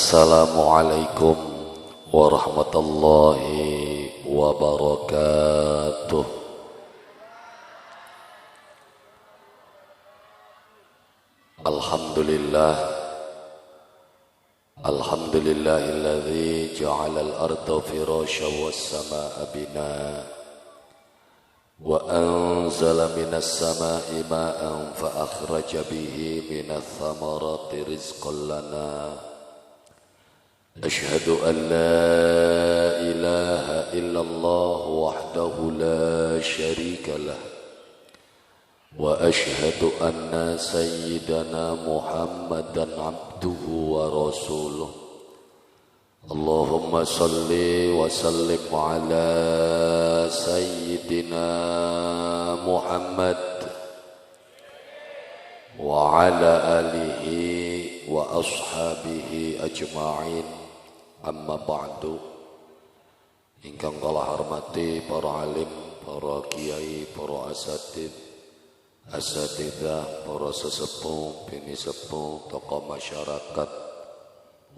Assalamualaikum warahmatullahi wabarakatuh. Alhamdulillah, alhamdulillahilladzi ja'ala al-arda firasyan was-samaa'a binaa wa anzala minas samaa'i maa'an fa akhraja bihi minats thamarati rizqan lana. Asyhadu an la ilaha illallah wahdahu la syarika lah wa asyhadu anna sayyidana Muhammadan abduhu wa rasuluh. Allahumma salli wa sallim ala sayyidina Muhammad wa ala alihi wa ashabihi ajma'in. Amma ba'du. Ingkang kala hormati para alim, para kiai, para asatidzah, para sesepuh, bini sepuh, tokoh masyarakat,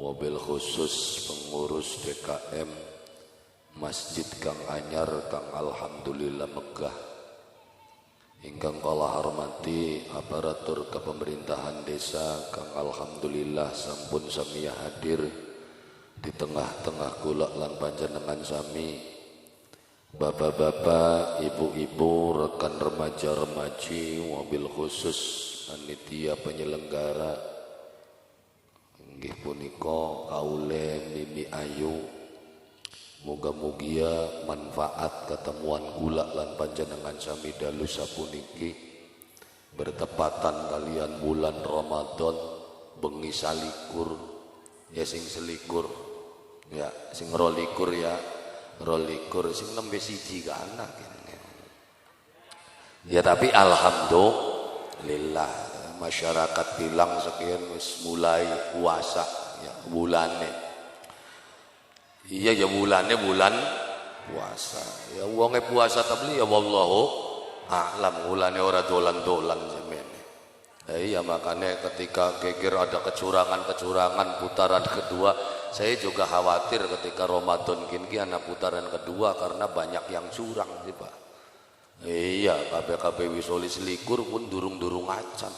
wabil khusus pengurus DKM Masjid Kang Anyar, Kang Alhamdulillah Megah. Ingkang kala hormati aparatur kepemerintahan desa, Kang Alhamdulillah sampun samiya hadir di tengah-tengah kula lan panjenengan sami, bapak-bapak, ibu-ibu, rekan remaja-remaji, wabil khusus panitia penyelenggara inggih punika kaule Mimi Ayu. Muga-mugia manfaat ketemuan kula lan panjenengan sami dalu sapuniki bertepatan kalian bulan Ramadan bengi salikur ya, sing selikur ya, sing rolikur ya, rolikur sing nembe siji kana ya. Tapi alhamdulillah masyarakat bilang sekian wis mulai puasa ya, bulane. Iya ya, bulannya bulan puasa. Ya wonge puasa tapi ya wallahu a'lam, bulannya ora dolan-dolan semene. Iya makanya ketika geger ada kecurangan putaran kedua, saya juga khawatir ketika Ramadan kini anak putaran kedua karena banyak yang curang sih Pak. Iya, kabeh wis likur pun durung acan.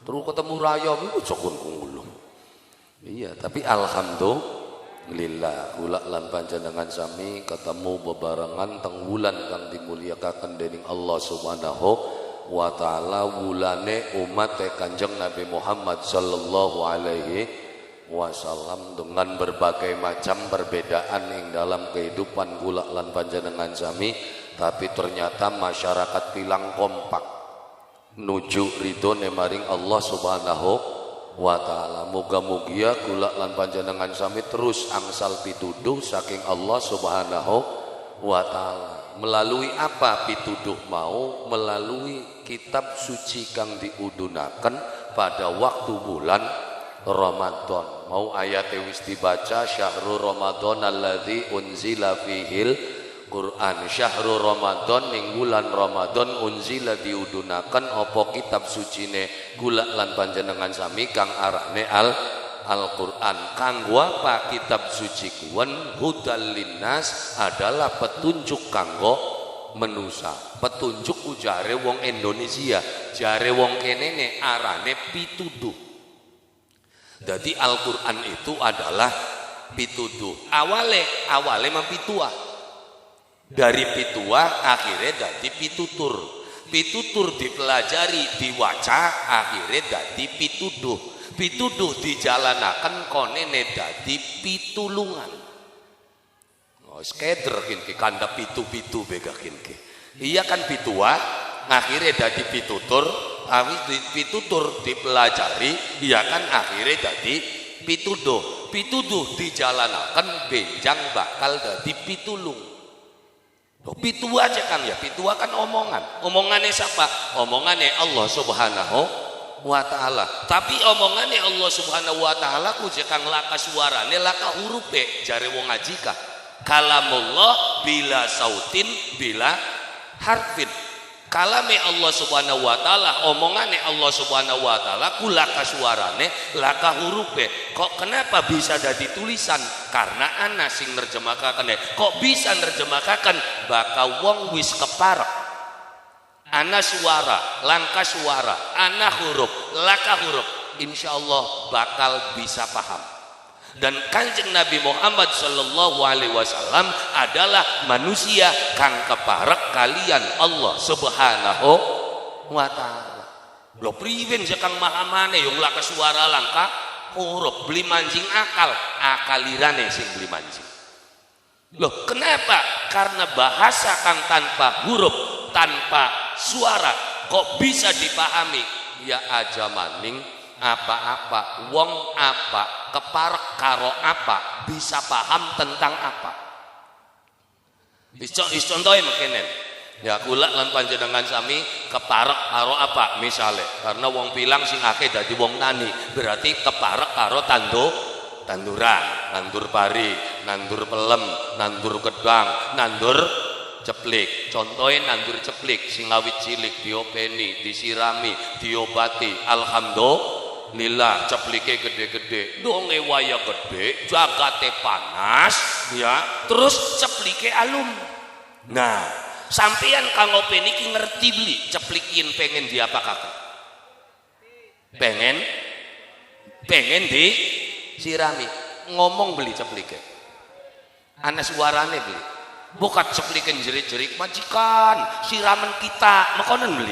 Terus ketemu raya iku cokon kungulu. Iya, tapi alhamdulillah kula lan panjenengan sami ketemu bebarengan teng wulan kang dimulyakaken dening Allah Subhanahu wa ta'ala, wulane umat Kanjeng Nabi Muhammad sallallahu alaihi wasallam, dengan berbagai macam perbedaan yang dalam kehidupan kula lan panjenengan sami, tapi ternyata masyarakat bilang kompak nuju ridhone maring Allah Subhanahu wa ta'ala. Muga-mugia kula lan panjenengan sami terus angsal pituduh saking Allah Subhanahu wa ta'ala. Melalui apa pituduh mau? Melalui kitab suci kang diudunaken pada waktu bulan Ramadan. Mau ayat wis dibaca, syahrul Ramadan alladzi unzila fihil Quran. Syahrul Ramadan ning bulan Ramadan unzila diudunaken apa kitab sucine kula lan panjenengan sami kang arane Al-Quran. Kanggo apa kitab suci kuwen? Hudal linnas, adalah petunjuk kanggo menusa. Petunjuk ujare wong Indonesia, jare wong kene ne arane pituduh. Jadi Al-Quran itu adalah pituduh. Awale mempituah. Dari pituah akhirnya dadi pitutur. Pitutur dipelajari, diwaca, akhirnya dadi pituduh. Pituduh dijalanaken konene dadi pitulungan. Oh, skeder kinki kandha pitu-pitu bega kinki. Iya kan pituah, akhirnya dadi pitutur, awis pitutur dipelajari, iya kan akhirnya dadi pituduh. Pituduh dijalanaken benjang bakal dadi pitulung. Pitu aja kan ya, pituah kan omongan. Omongannya siapa? Omongannya Allah Subhanahu wa ta'ala. Tapi omongannya Allah Subhanahu wa ta'ala ku kang laka suarane laka hurufe jare wong ngaji kah. Kalamullah bila sautin bila harfin. kalame Allah subhanahu wa ta'ala, omongane Allah subhanahu wa ta'ala, kulaka suarane, laka hurufe. Kok kenapa bisa jadi tulisan? Karena ana sing nerjemahkaken. Kok bisa nerjemahkaken? Baka wong wis keparek. Ana suara, langka suara, ana huruf, laka huruf. Insyaallah bakal bisa paham. Dan Kanjeng Nabi Muhammad sallallahu alaihi wasallam adalah manusia kang keparek kalian Allah subhanahu wa ta'ala. Lho priwen kang mahamane yang laka suara langka huruf beli mancing akalirane sing beli mancing. Loh kenapa? Karena bahasa kang tanpa huruf, tanpa suara kok bisa dipahami? Ya aja maning apa-apa wong apa keparek karo apa bisa paham tentang apa. Contohnya mungkin ya kula lan panjenengan sami keparek karo apa misale, karena wong bilang sing akeh dadi wong tani berarti keparek karo tanduran, nandur pari, nandur pelem, nandur gedang, nandur ceplik. Contohnya nandur ceplik sing awit cilik diopeni, disirami, diobati, alhamdulillah ceplike gede-gede. Donge waya gede, jagate panas ya, terus ceplike alum. Nah, sampeyan kang openi ki ngerti beli ceplikin pengen diapakaken? Pengen disirami, ngomong beli ceplike. Ana suarane beli. Bukan ceplikan jerik-jerik majikan siraman kita makonan beli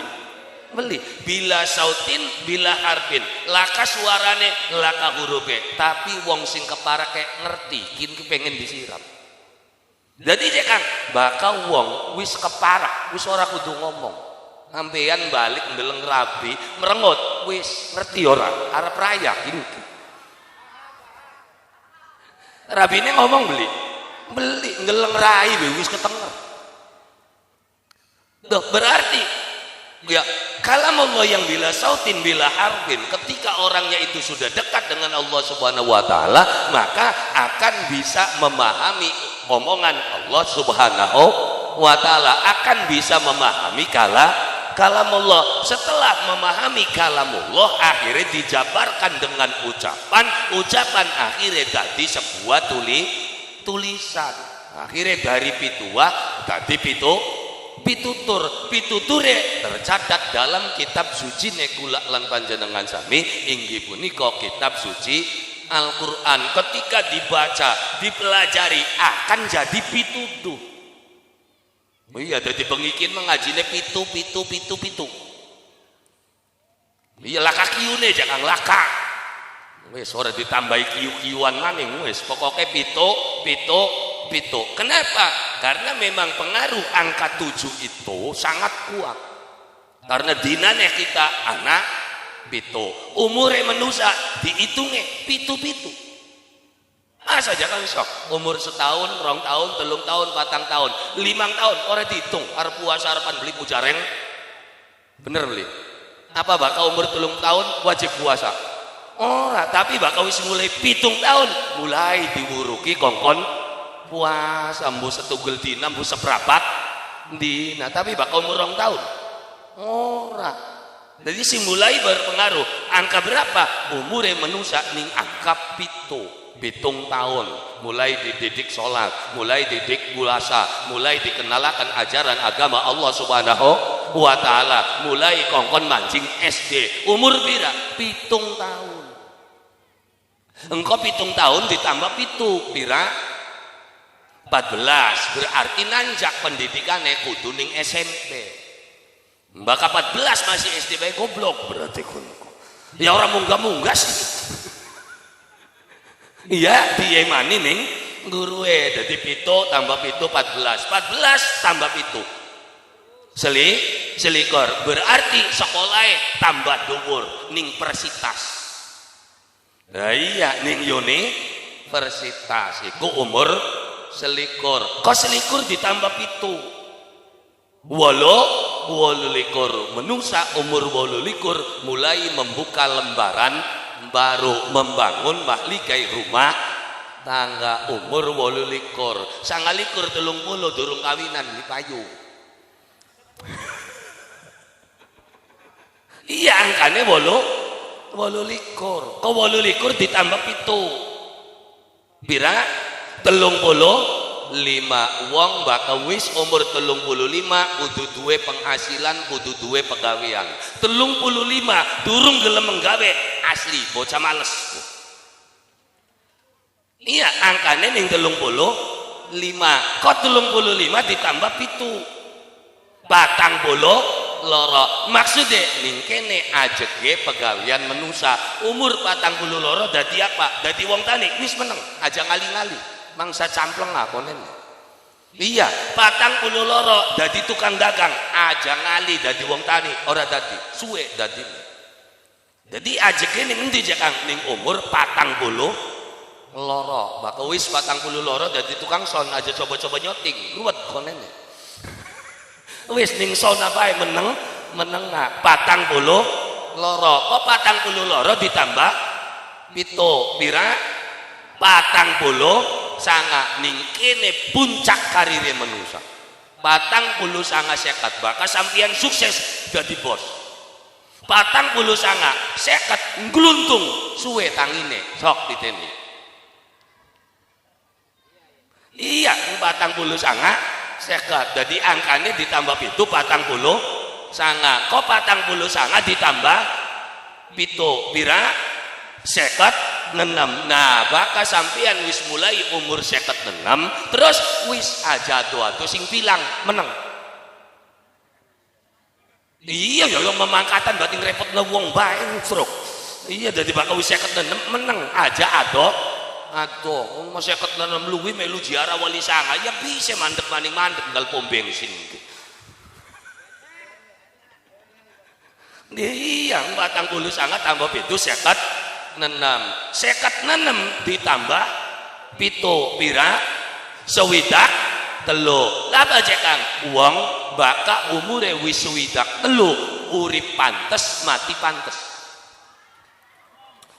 bila sautin bila harfin laka suarane laka hurufe, tapi wong sing keparek kayak ngerti kini pengen disiram. Jadi cek kan bakal wong wis keparek wis ora kudu ngomong, sampeyan balik ndeleng rabi merengut wis ngerti ora arep raya kini rabine ngomong beli ngeleng rai wis ketenger. Duh, berarti ya kalam Allah yang bila sautin bila harfin, ketika orangnya itu sudah dekat dengan Allah subhanahu wa ta'ala, maka akan bisa memahami omongan Allah subhanahu wa ta'ala, akan bisa memahami kalam Allah. Setelah memahami kalamullah akhirnya dijabarkan dengan ucapan akhirnya tadi sebuah tulisan. Akhirnya dari pituah tadi pituture tercatat dalam kitab suci nekula lan panjenengan sami inggih punika kitab suci Al-Qur'an. Ketika dibaca dipelajari akan jadi pituduh. Oh iya, jadi pengikin mengajine pitu. Iya laka kiune jangan laka. Wes ora ditambahi kiu-kiuan maning wes pokoknya pitu. Kenapa? Karena memang pengaruh angka 7 itu sangat kuat. Karena dinane kita anak pitu, umure manusia dihitunge pitu. Saja kan sok umur setahun, 2 tahun, 3 tahun, 4 tahun, 5 tahun orang dihitung arep puasa arepan beli pujareng. Bener beli. Apa bakal umur 3 tahun wajib puasa? Ora, tapi bakal wis mulai 7 tahun mulai diwuruki kongkon puasa mbu setugel dina mbu seprapat dina, tapi bakal umur 2 tahun. Ora. Jadi sing mulai berpengaruh. Angka berapa? Umure manusia ning angka 7 tahun mulai dididik sholat, mulai didik puasa, mulai dikenalkan ajaran agama Allah subhanahu wa ta'ala, mulai kongkon mancing SD. Umur pira? 7 tahun. Engkau 7 tahun ditambah 7 pira? 14. Berarti nanjak pendidikannya kudu ning SMP. Mbak 14 masih SD bae goblok berarti kunku. Ya orang munggah sih. Iya diemani ning guruwe dadi 7 tambah 7 14 tambah 7 selikur berarti sekolahnya tambah dhuwur ning persitas. Nah iya ning universitas iku umur selikur. Kok selikur ditambah 7 wolulikur menusa umur wolulikur mulai membuka lembaran baru, membangun mahligai rumah tangga. Umur 28 29 30 durung kawinan di payu. Iya angkane 28. Kok 28 ditambah 7 pira 35. Wong bakal wis umur 35 kudu duwe penghasilan, kudu duwe pegawean. 35 durung gelem menggawe asli bocah males. Iya angkane ning 35. Kok 35 ditambah 7 loro. Maksudnya ning kene ajege pegawean menusa umur 40 loro dadi apa? Dadi wong tani wis meneng, aja ngali-ngali. Mangsa campleng akonen. Iya, 40 loro dadi tukang dagang, aja ngali dadi wong tani, ora dadi, suwe dadi. Jadi ajege ning endi Kang? Ning umur 40 loro. Bakal wis 40 loro dadi tukang son, aja coba-coba nyoting, ruwet konene. Wis ning sona bae meneng 40 loro. Kok 40 loro ditambah 7 pira 40 sanga ning kene puncak karire manusa 40 sanga sekat bakal sampeyan sukses jadi bos 40 sanga sekat ngluntung suwe tangine sok diteni iya 40 sanga sekat jadi angkane ditambah 7 40 sanga kok 40 sanga ditambah 7 pira sekat 6. Nah bakal sampeyan wis mulai umur 56 terus wis aja tua sing bilang meneng iya ya memangkatan berarti ngerepotno wong bae fruk iya jadi bakal wis 56 meneng aja ado wong 56 luwi melu ziarah wali sanga ya bisa mandek maning mandek tinggal pom bensin iya 40 sanga tambah 7 56 ditambah 7 pira sewidak telu lapa cek Kang wong baka umure wis sewidak telu urip pantes mati pantes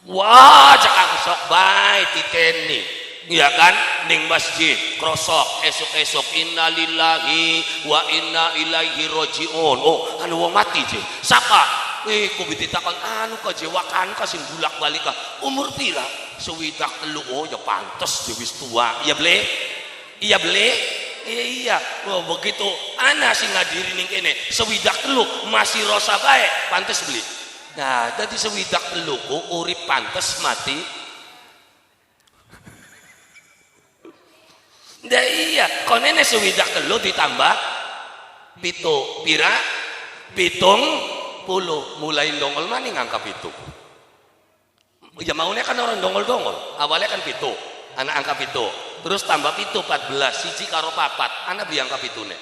wah cek Kang sok bae titeni iya kan ning masjid krosok esok-esok innalillahi wa inna ilaihi rajiun oh anu wong mati je sapa ku ditakon anu kejewakan ka sing bolak-balik ka umur pira sewidak telu oh ya pantes wis tua iya ble iya oh begitu ana sing ngadiri ning kene sewidak telu masih rasa bae pantes beli nah dadi sewidak telu ku urip pantes mati dah iya konene sewidak telu ditambah 7 pira 70 mulai dongol maning angka 7 ya maunya kan orang dongol-dongol awalnya kan 7 anak angka 7 terus tambah 7 14 siji karo 4 anak beli angka 7 nek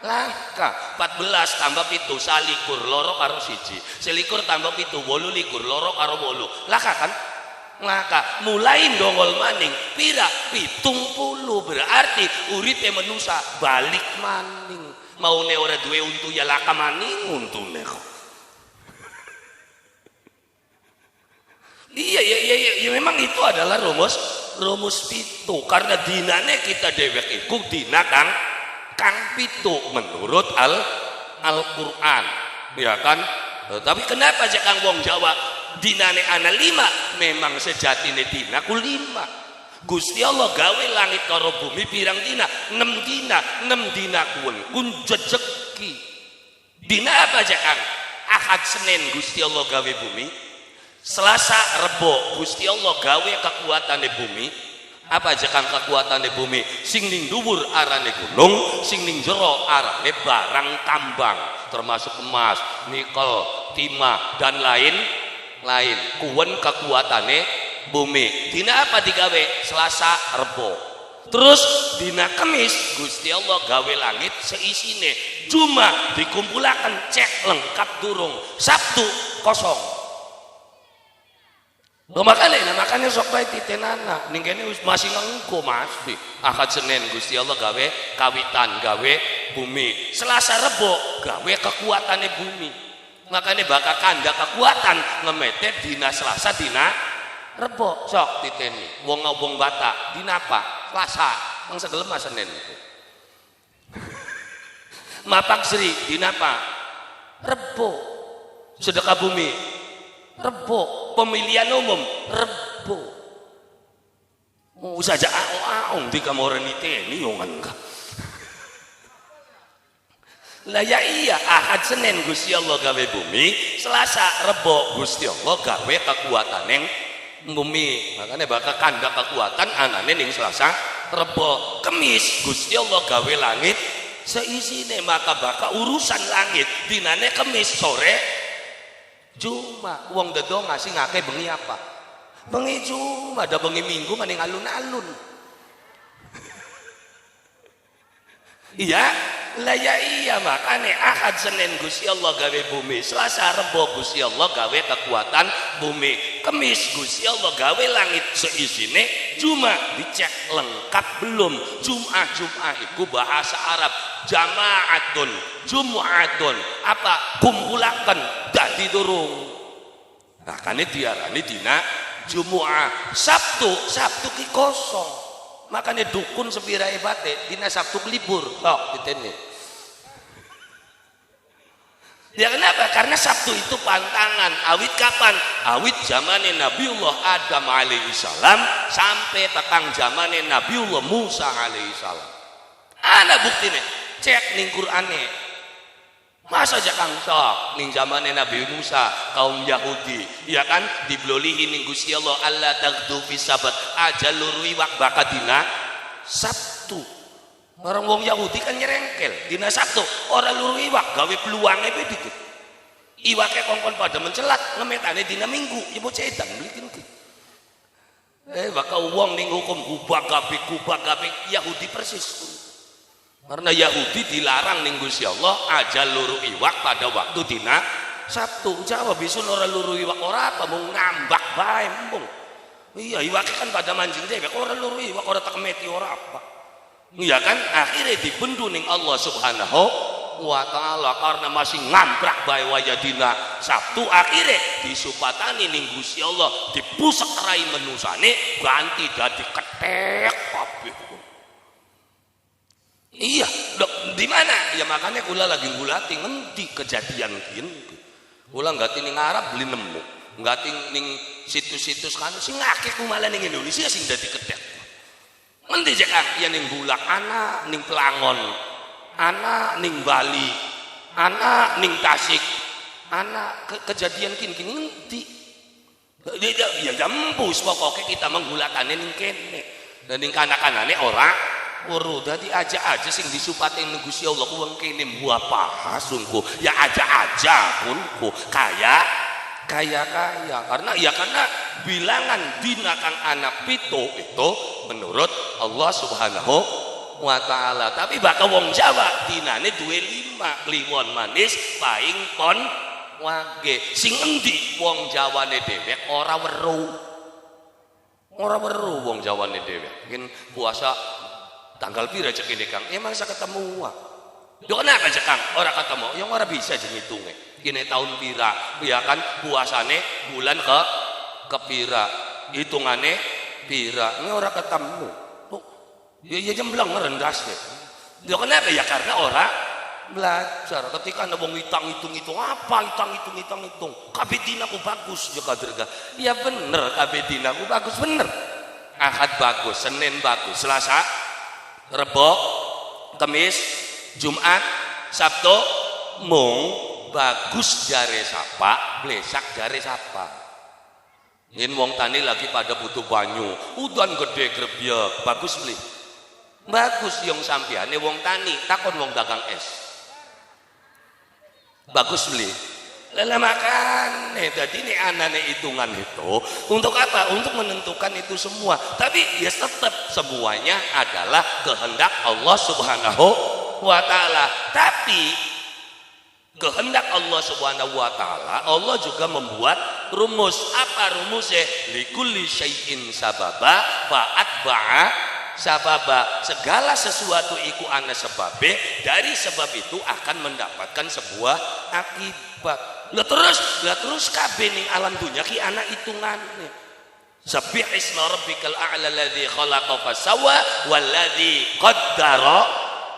langka 14 tambah 7 salikur loro karo siji selikur tambah 7 8 likur loro karo 8 laka kan laka mulai dongol maning pira 70 berarti uripe manusa balik maning maune ora duwe untu ya laka maning untune kok Iya, memang itu adalah rumus pitu karena dinane kita dewek iku dina kang pitu menurut Al-Qur'an ya kan tapi kenapa aja Kang wong Jawa dinane ana 5 memang sejatine dina ku 5 Gusti Allah gawe langit karo bumi pirang dina 6 dina kun jejeki dina apa aja Kang Ahad Senin Gusti Allah gawe bumi Selasa Rebo Gusti Allah gawe kekuatane bumi apa aja Kang kekuatane bumi sing ning dhuwur arane gunung sing ning jero arane barang tambang termasuk emas nikel timah dan lain kuwen kekuatane bumi dina apa digawe Selasa Rebo terus dina Kamis Gusti Allah gawe langit seisine Jumat dikumpulaken cek lengkap durung Sabtu kosong makanya sok bae titenana ning kene masih ngengko Mas Ahad Senin Gusti Allah gawe kawitan gawe bumi Selasa Rebo gawe kekuatane bumi makanya bakal kanda kekuatan ngemete dina Selasa dina Rebo sok titeni wong ngobong Batak dina apa Selasa mang segelem Senin Mapak Sri dina apa Rebo sedekah bumi rebo, pemilihan umum rebo. Saja aong di kamoran ini yang enggak. Lah ya iya, Ahad Senin Gusti Allah gawe bumi, Selasa Rebo Gusti Allah gawe kekuatan yang bumi. Makanya bakal kanda kekuatan anane ning Selasa Rebo. Kemis Gusti Allah gawe langit seisine, maka bakal urusan langit dinane Kemis sore Jumat. Wong dedo ngasih ngake bengi apa? Bengi Jumat, ada bengi Minggu maning alun-alun. Iya, lah ya iya, makanya Ahad Senin Gusti Allah gawe bumi, Selasa Rebo Gusti Allah gawe kekuatan bumi, Kemis Gusti Allah gawe langit seisine, Jumat dicek lengkap belum. Jumat itu bahasa Arab jamaatun, Jumatun apa kumpulaken dadi durung. Nah kan diarani dina Jumat. Sabtu ki kosong. Makanya dukun sepira ebate dina Sabtu libur tok ditene. Ya kenapa? Karena Sabtu itu pantangan. Awit kapan? Awit zamane Nabiullah Adam alaihi salam sampai petang zamane Nabiullah Musa alaihi salam. Ana buktine, cek ning Qur'ane. Masa jakang sok ning zamane Nabi Musa kaum Yahudi, ya kan diblolihi ning Gusti Allah alla tagdu fi sabat aja lurui wak bakadina Sabtu. Orang wong Yahudi kan nyerengkel dina Sabtu, ora lurui wak gawe peluange pe dikit. Iwake kongkon pada mencelat ngemetane dina Minggu, ya bocah edan mlikin ki. Bakal wong ning hukum kubak kabeh Yahudi persis. Karena Yahudi dilarang ning Gusti Allah aja luru iwak pada waktu dina Sabtu. Jawab bisun ora luru iwak ora apa mau ngambak bae mbung. Iya iwak kan pada mancing dewek ora luru iwak ora tak meti ora apa. Iya kan akhirnya dibendu ning Allah Subhanahu wa taala karena masih ngambrak bae waya dina Sabtu, akhirnya disupatani ning Gusti Allah dipusek rai menusane ganti dadi ketek kabeh. Iya, dok, di mana? Ya makanya kula lagi ngulati ngendi kejadian gini. Kula nggak ning Arab beli nemu, nggak ning situs-situs kan sing ngakeh ku malah ning Indonesia sing dadi kedek. Ngendi cek ya ning Bulak ana, ning Pelangon ana, ning Bali ana, ning Tasik ana, kejadian kini ngendi? Ya jambus pokoknya kita menggulakannya ning kene. Dan ning kanak-kanane ora Wuru dadi aja sing disupating Gusti Allah ku wong kene buah paha sungguh ya aja kunku kaya karena bilangan dina kang anak pito itu menurut Allah Subhanahu wa taala. Tapi bakal wong Jawa dinane duwe 5 kliwon manis paing pon wage sing endi wong Jawane dhewek ora weruh wong Jawane dhewek mungkin puasa tanggal pira cek ini Kang? Emang saya ketemu wah. Yo kenapa cek Kang? Orang ketemu, yang orang bisa aja ngitungnya. Ini tahun pira, ya kan puasane bulan ke pira, hitungannya pira. Ini orang ketemu. Tuh, ya jemblang merendas deh. Yo kenapa? Ya karena orang belajar. Ketika ada wong hitung apa hitung. Kabeh dinaku bagus ya kaderga. Ya bener kabeh dinaku bagus bener. Ahad bagus, Senin bagus, Selasa Rebo, Kemis, Jumat, Sabtu mung bagus jare sapa, blesak jare sapa. Yen wong tani lagi pada butuh banyu, udan gede grebyek, bagus beli. Bagus yang sampeane wong tani, takon wong dagang es. Bagus beli. Lala makan, jadi ini anane hitungan itu untuk apa? Untuk menentukan itu semua. Tapi ya tetap semuanya adalah kehendak Allah Subhanahu wa taala. Tapi kehendak Allah Subhanahu wa taala, Allah juga membuat rumus. Apa rumusnya? Likulli syai'in sababa fa'atba'a sababa. Segala sesuatu iku ana sebabe, dari sebab itu akan mendapatkan sebuah akibat. Lah terus kabeh ning alam dunya ki ana hitungane. Sabbih isma rabbikal a'la alladzi khalaqa fasawwa walladzi qaddara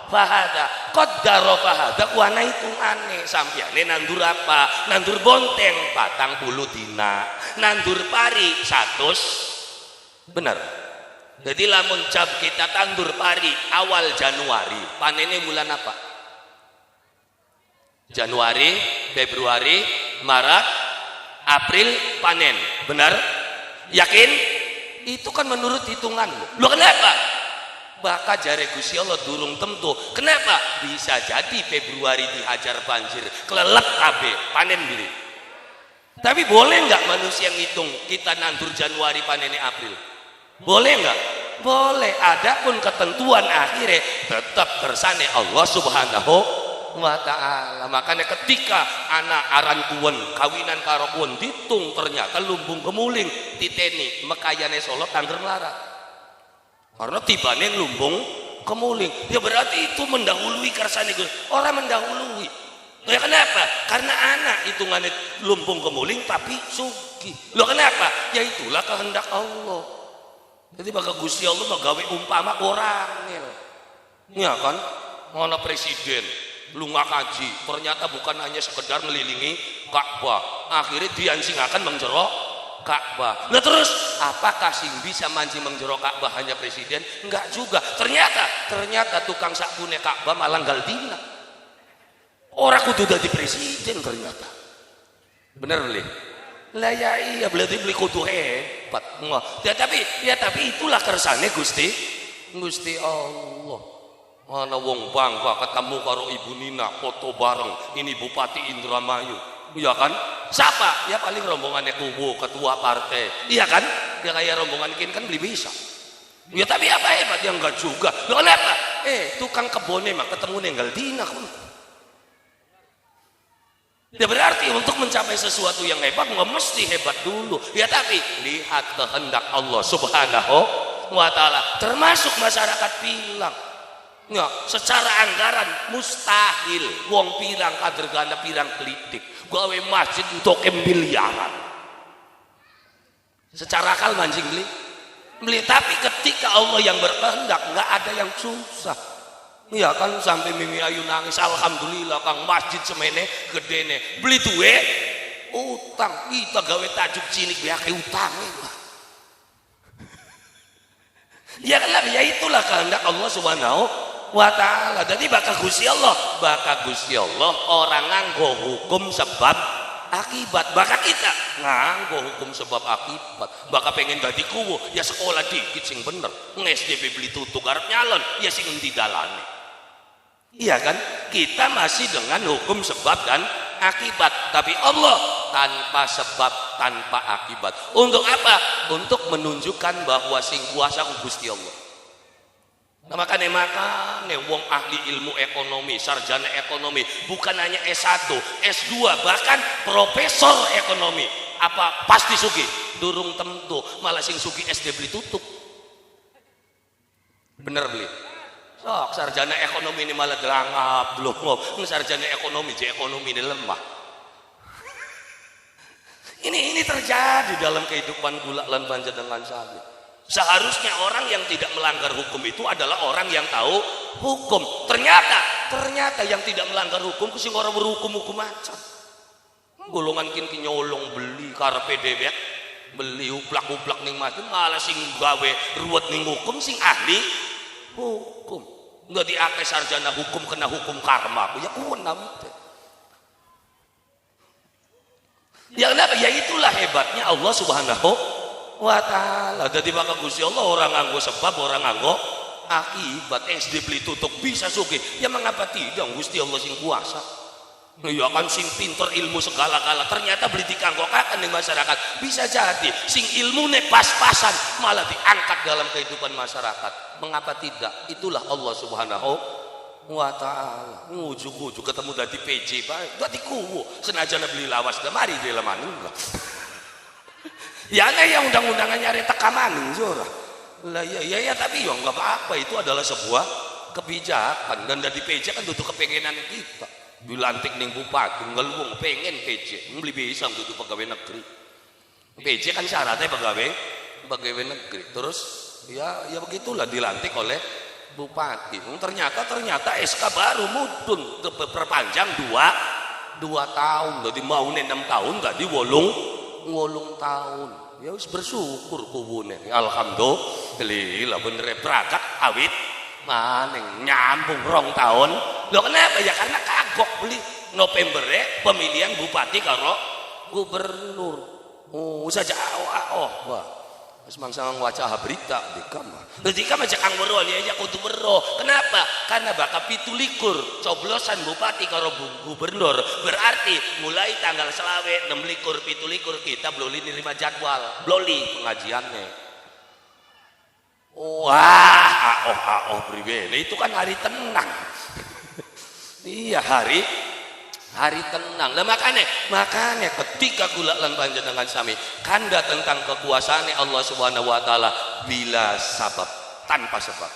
fahada, qaddara fahada, kuana hitungane sampeyan nandur apa? Nandur bonteng 40 dina, nandur pari 100. Bener. Jadi lamun jab kita tandur pari awal Januari, panennya bulan apa? Januari, Februari, Maret, April panen. Benar? Yakin? Itu kan menurut hitunganmu. Loh kenapa? Baka jare Gusti Allah durung tentu. Kenapa? Bisa jadi Februari dihajar banjir, kelelep kabeh, panen beli. Tapi boleh nggak manusia ngitung kita nandur Januari panennya April? Boleh nggak? Boleh. Adapun ketentuan akhirnya tetap kersane Allah Subhanahu wa ta'ala. Makanya ketika anak aran kuwen kawinan karo kuwen ditung ternyata lumbung kemuling titeni mekayane Solo tangger melarat. Karena tibane lumbung kemuling. Ya berarti itu mendahului kersane Gus. Orang mendahului. Ya kenapa? Karena anak hitungannya lumbung kemuling tapi sugih. Loh kenapa? Ya itulah kehendak Allah. Jadi baka Gusti Allah magawe umpama orang ya kan? Mana presiden lunga kaji, ternyata bukan hanya sekedar ngelilingi Ka'bah, akhirnya dianjingakan menjerok Ka'bah. Nah terus apakah sing bisa mancing menjerok Ka'bah hanya presiden? Enggak juga. Ternyata tukang sakune Ka'bah malah galdina. Orang kudu dadi presiden ternyata. Bener beli? Lah ya iya berarti beli kudu hebat. Ya tapi itulah kersane Gusti Allah. Mana wong bangga ketemu karo Ibu Nina foto bareng, ini Bupati Indramayu, iya kan? Siapa? Ya paling rombongannya Kubu, ketua partai, iya kan? Ya kayak rombongan kin kan beli bisa. Ya tapi apa hebat yang enggak juga? Loh kenapa? Tukang kebone mah ketemu nenggal dina kun. Ya berarti untuk mencapai sesuatu yang hebat nggak mesti hebat dulu. Ya tapi lihat kehendak Allah Subhanahu wa ta'ala. Termasuk masyarakat bilang ya, secara anggaran mustahil wong pirang kader ganda pirang kelitik gawe masjid untuk miliaran. Secara akal mancing beli tapi ketika Allah yang berkehendak nggak ada yang susah. Iya kan sampai Mimi Ayu nangis, alhamdulillah kang masjid semene gedene beli duwe utang kita gawe tajuk cilik biake utang. Ya kan ya itulah kehendak Allah Subhanahu wa ta'ala. Jadi bakal Gusti Allah orang nganggo hukum sebab akibat. Bakal kita nganggo hukum sebab akibat. Bakal pengen dadi kuwo ya sekolah dikit sing bener, nge-SDP beli tutuk arep nyalon ya sing endi dalane. Iya kan? Kita masih dengan hukum sebab dan akibat, tapi Allah tanpa sebab tanpa akibat. Untuk apa? Untuk menunjukkan bahwa sing kuasa Gusti Allah. Nah, makanya wong ahli ilmu ekonomi, sarjana ekonomi, bukan hanya S1, S2, bahkan profesor ekonomi. Apa pasti sugih? Durung tentu, malah sing sugih SD beli tutup. Bener beli. Sok sarjana ekonomi ini malah derangap belum sarjana ekonomi ini lemah. Ini terjadi dalam kehidupan gula lan banja dengan sawit. Seharusnya orang yang tidak melanggar hukum itu adalah orang yang tahu hukum. Ternyata yang tidak melanggar hukum sing ora berhukum-hukum acan. Golongan kin nyolong beli karepe dewek, beli uplak-uplak ning masjid malah sing gawe ruwet ning hukum sing ahli hukum. Nggak diake sarjana hukum kena hukum karma. Ya kuwenam. Ya kenapa? Ya itulah hebatnya Allah Subhanahu wa ta'ala. Jadi maka Gusti Allah orang nganggo sebab, orang nganggo akibat. SD beli tutup bisa sugih. Ya mengapa tidak Gusti Allah sing kuasa? Ya kan sing pinter ilmu segala-gala ternyata beli dikanggokakan di masyarakat. Bisa jadi sing ilmune pas-pasan malah diangkat dalam kehidupan masyarakat. Mengapa tidak? Itulah Allah Subhanahu wa ta'ala. Ujuk-ujuk ketemu dari PJ Pak, dadi kuwo senajan beli lawas dah mari di lemanu enggak. Ya ana yang undang-undangan nyari tekaman ora. Lah ya tapi ya enggak apa-apa, itu adalah sebuah kebijakan dan dari PJ kan duduk kepengenan kita. Dilantik ning bupati ngeluwung pengen PJ beli bisa duduk pegawai negeri. PJ kan syaratnya pegawai negeri. Terus ya begitulah dilantik oleh bupati. Ternyata SK baru mudun perpanjang dua tahun. Jadi mau 6 tahun tadi 8 tahun. Ya wis bersyukur kuwune. Alhamdulillah bener berangkat awit maning nyambung 2 tahun. Loh kenapa ya? Karena kagok beli November pemilihan bupati karo gubernur. Oh saja wah. Wis mangsa waca berita dikam. Dikam aja kang bero ya kudu bero. Kenapa? Karena bakal 17 coblosan bupati karo gubernur. Berarti mulai tanggal 26 17 kita belum nerima jadwal, belum pengajiannya. Wah, pribadi itu kan hari tenang. Iya hari tenang. Lah makanya ketika kula lan panjenengan sami kanda tentang kekuasaan Allah Subhanahu wa taala bila sabab, tanpa sebab.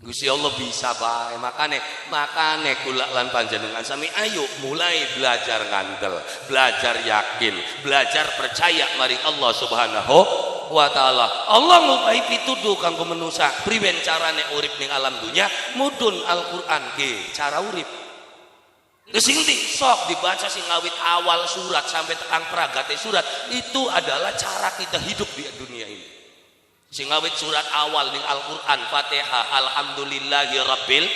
Gusti Allah bisa bae. Makane kula lan panjenengan sami ayo mulai belajar ngandel, belajar yakin, belajar percaya maring Allah Subhanahu wa taala. Allah ngupahi pituduh kanggo manusa priben carane urip ning alam dunya, mudun Al-Qur'an ge cara urip. Kesinti sok dibaca sing ngawit awal surat sampai tekan peragate surat itu adalah cara kita hidup di dunia ini. Sing ngawit surat awal ning Al-Qur'an Fatihah alhamdulillahi rabbil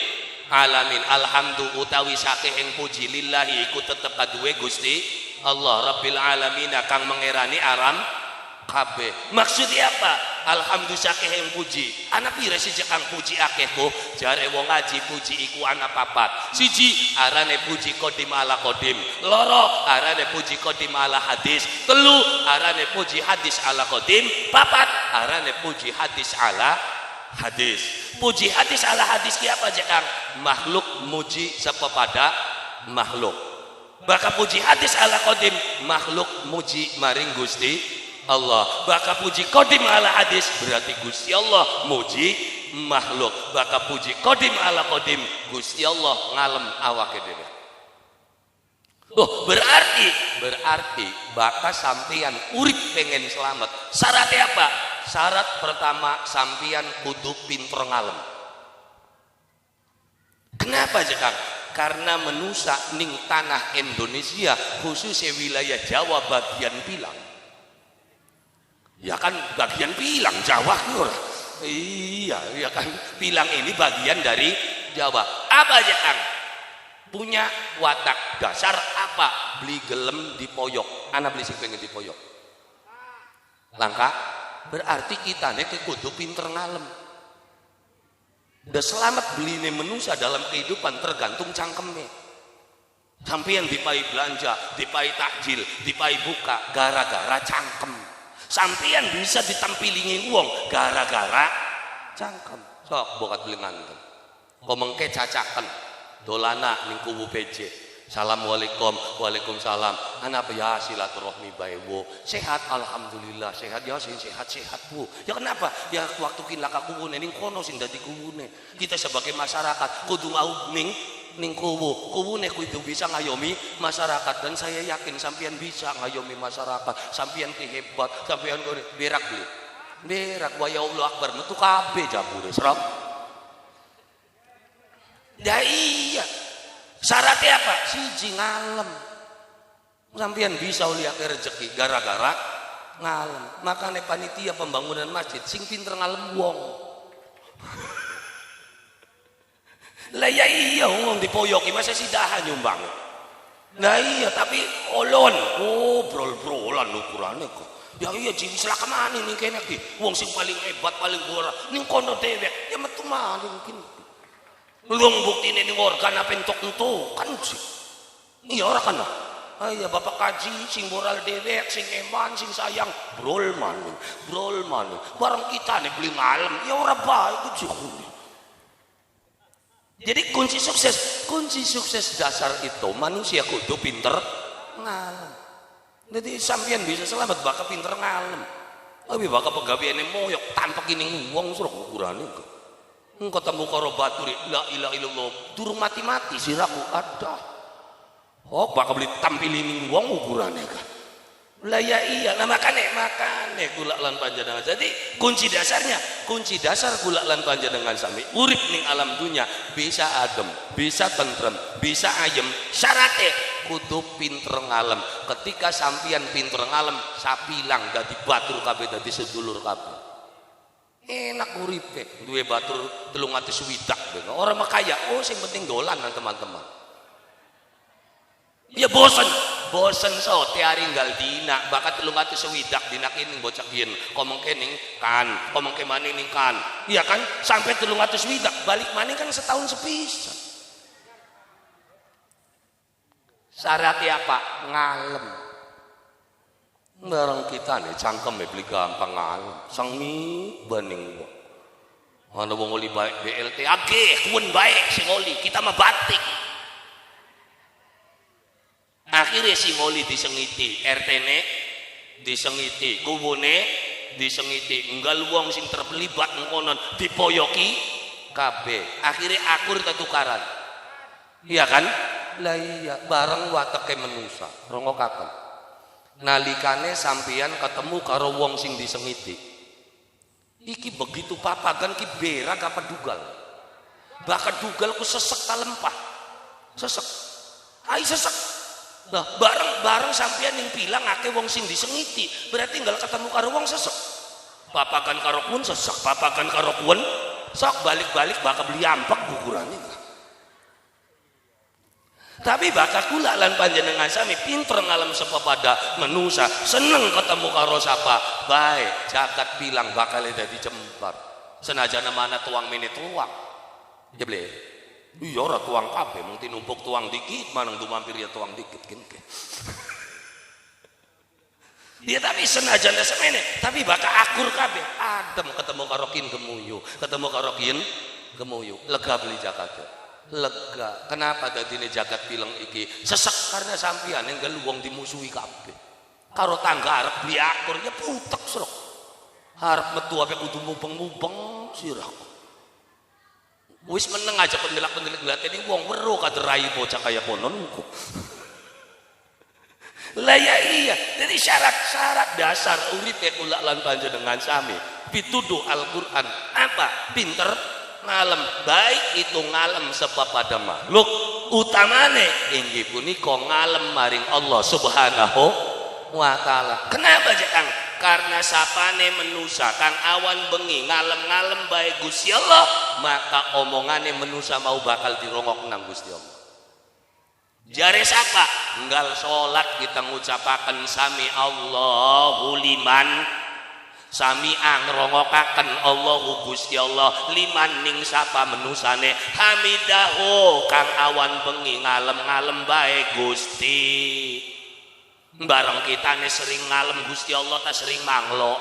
alamin. Alhamdu utawi sakeh ing puji lillahi iku tetep kaduwe Gusti Allah rabbil alamin kang mengerani aram kabeh. Maksudnya apa? Alhamdulillah yang puji. Ana pira siji kang puji akeh kok? Jare wong ngaji puji iku ana 4. Siji arane puji qadim ala qadim. Loro arane puji qadim ala hadis. Telu arane puji hadis ala qadim. 4 arane puji hadis ala hadis. Puji hadis ala hadis ki apa aja kang? Makhluk muji sepepada makhluk. Baka puji hadis ala qadim makhluk muji maring Gusti Allah. Baka puji qadim ala hadis berarti Gusti Allah muji makhluk. Baka puji qadim ala qadim Gusti Allah ngalem awake dhewe. Loh berarti baka sampeyan urip pengen selamat. Syaratnya apa? Syarat pertama sampeyan kudu pinter ngalem. Kenapa aja Kang? Karena menusa ning tanah Indonesia khususnya wilayah Jawa bagian Pilang. Ya kan bagian Pilang Jawa kur. Iya kan Pilang ini bagian dari Jawa. Apa aja Kang? Punya watak dasar apa? Beli gelem di poyok. Anak beli sing pengen di poyok. Langka berarti kita nih kudu pinter ngalem. Dan selamat beline manusia dalam kehidupan tergantung cangkemnya. Sampeyan dipai belanja, dipai takjil, dipai buka gara-gara cangkem. Sampeyan bisa ditampilingin uang gara-gara cangkem. Sok bokat beli ngantem. Komengke cacakan dolana ning kubu PJ. Assalamualaikum, waalaikumsalam. Anak ya silaturahmi bae wo. Sehat alhamdulillah, sehat ya sing sehat Bu. Ya kenapa? Ya waktu kin laka kuwune ning kono sing dadi kuwune. Kita sebagai masyarakat kudu mau ning kuwune kudu bisa ngayomi masyarakat dan saya yakin sampean bisa ngayomi masyarakat. Sampean ki hebat, sampean berak beli. Berak wa ya Allah akbar metu kabeh jabure serap. Ya iya. Syaratnya apa? Siji ngalem. Sampeyan bisa lihat rezeki gara-gara ngalem. Makanya panitia pembangunan masjid sing pinter ngalem wong. Lah ya iya wong dipoyoki masa sidahan nyumbang. Nah iya tapi olon, brol-brolan ukurane kok. Ya iya jiwi selaka mani ning kene iki. Wong sing paling hebat paling gora ning kono dhewek ya metu maling kene. Belum bukti ini organ apa entok entuk kan sih. Iya orang kan. Iya bapak kaji sing moral dewek sing eman sing sayang brolman. Barang kita nih beli ngalem ya orang baik sih. Jadi kunci sukses dasar itu manusia kudu pinter ngalem. Jadi sampean bisa selamat bakal pinter ngalem. Tapi bakal pegawaiane moyok tanpa kini wong suruh ukurane kok. Ketemu karo batu la ilaha illallah durung mati-mati siraku ada. Oh bakal beli tampilin wong ukurane kan. Lah ya iya, nah makane kula lan panjenengan. Jadi kunci dasar kula lan panjenengan sami urip ning alam dunya bisa adem, bisa tentrem, bisa ayem. Syaratnya kudu pinter ngalem. Ketika sampian pinter ngalem, sapilang dadi batur kabeh, dadi sedulur kabeh. Enak uripe, duwe batur 360. Orang makaya, sing penting dolan teman-teman. Ya bosen so tiari nggal dina bakat 360 dina kene bocah yen komong kening kan komong ke maning ning kan iya kan sampai 360 balik maning kan setahun sepisan. Syaratnya apa? Ngalem. Barang kita nih cangkem beli gampang ngalem sangi bening ana wong oli baik BLT agih kuwen baik sing oli kita mah batik. Akhirnya si ngoli disengiti, RT-ne disengiti, kubune disengiti, enggal wong sing terlibat ngonon dipoyoki kabeh. Akhirnya akur tetukaran. Iya kan? Lah iya, bareng wateke manusa, rongokaken. Nalikane sampeyan ketemu karo wong sing disengiti. Iki begitu papagan ki berak apa dugal. Bakat dugal ku sesek ta lempah. Sesek. Ai sesek. Nah, bareng sampeyan yang bilang akeh wong sing disengiti, berarti enggak ketemu karo wong sesek. Papakan karo kuwen sesek, papakan karo kuwen sok balik-balik bakal beli ampak ukurannya. Tapi bakal kula lan panjenengan sami pinter ngalem sepepada manusa, seneng ketemu karo sapa bae, jagat bilang bakal dadi jembar. Senajan mana tuang mene tuang. Ya ble. Iya ora tuang kabeh mung tinumpuk tuang dikit manang dumampir ya tuang dikit kene. Ya tapi senajan semene tapi bakal akur kabeh adem ketemu karo kin gemuyu ketemu karo kin gemuyu lega beli jagat lega. Kenapa dadine jagat bilang iki sesek karena sampeyan enggal wong dimusuhi kabeh karo tangga arep beli akur ya putek srok arep metu ape kudu mubeng-mubeng sirah. Wis meneng aja pendelak-pendelik ngeliat ini wong weruh kaderai bocah kaya pononku. Lah ya iya, jadi syarat dasar urip kula lan panjenengan sami pituduh Al-Qur'an apa? Pinter ngalem, baik itu ngalem sepepada makhluk utamane inggih punika ngalem maring Allah Subhanahu wa taala. Kenapa Kang? Karena sapane menusa kang awan bengi ngalem-ngalem bae Gusti Allah, maka omongane menusa mau bakal dirongok nang Gusti Allah. Jare sapa? Enggal salat kita ngucapaken sami Allahu liman sami ngerongokaken Allahu Gusti Allah liman ning sapa menusane hamidahu kang awan bengi ngalem-ngalem bae Gusti. Barang kita nih sering ngalem Gusti Allah tak sering manglo.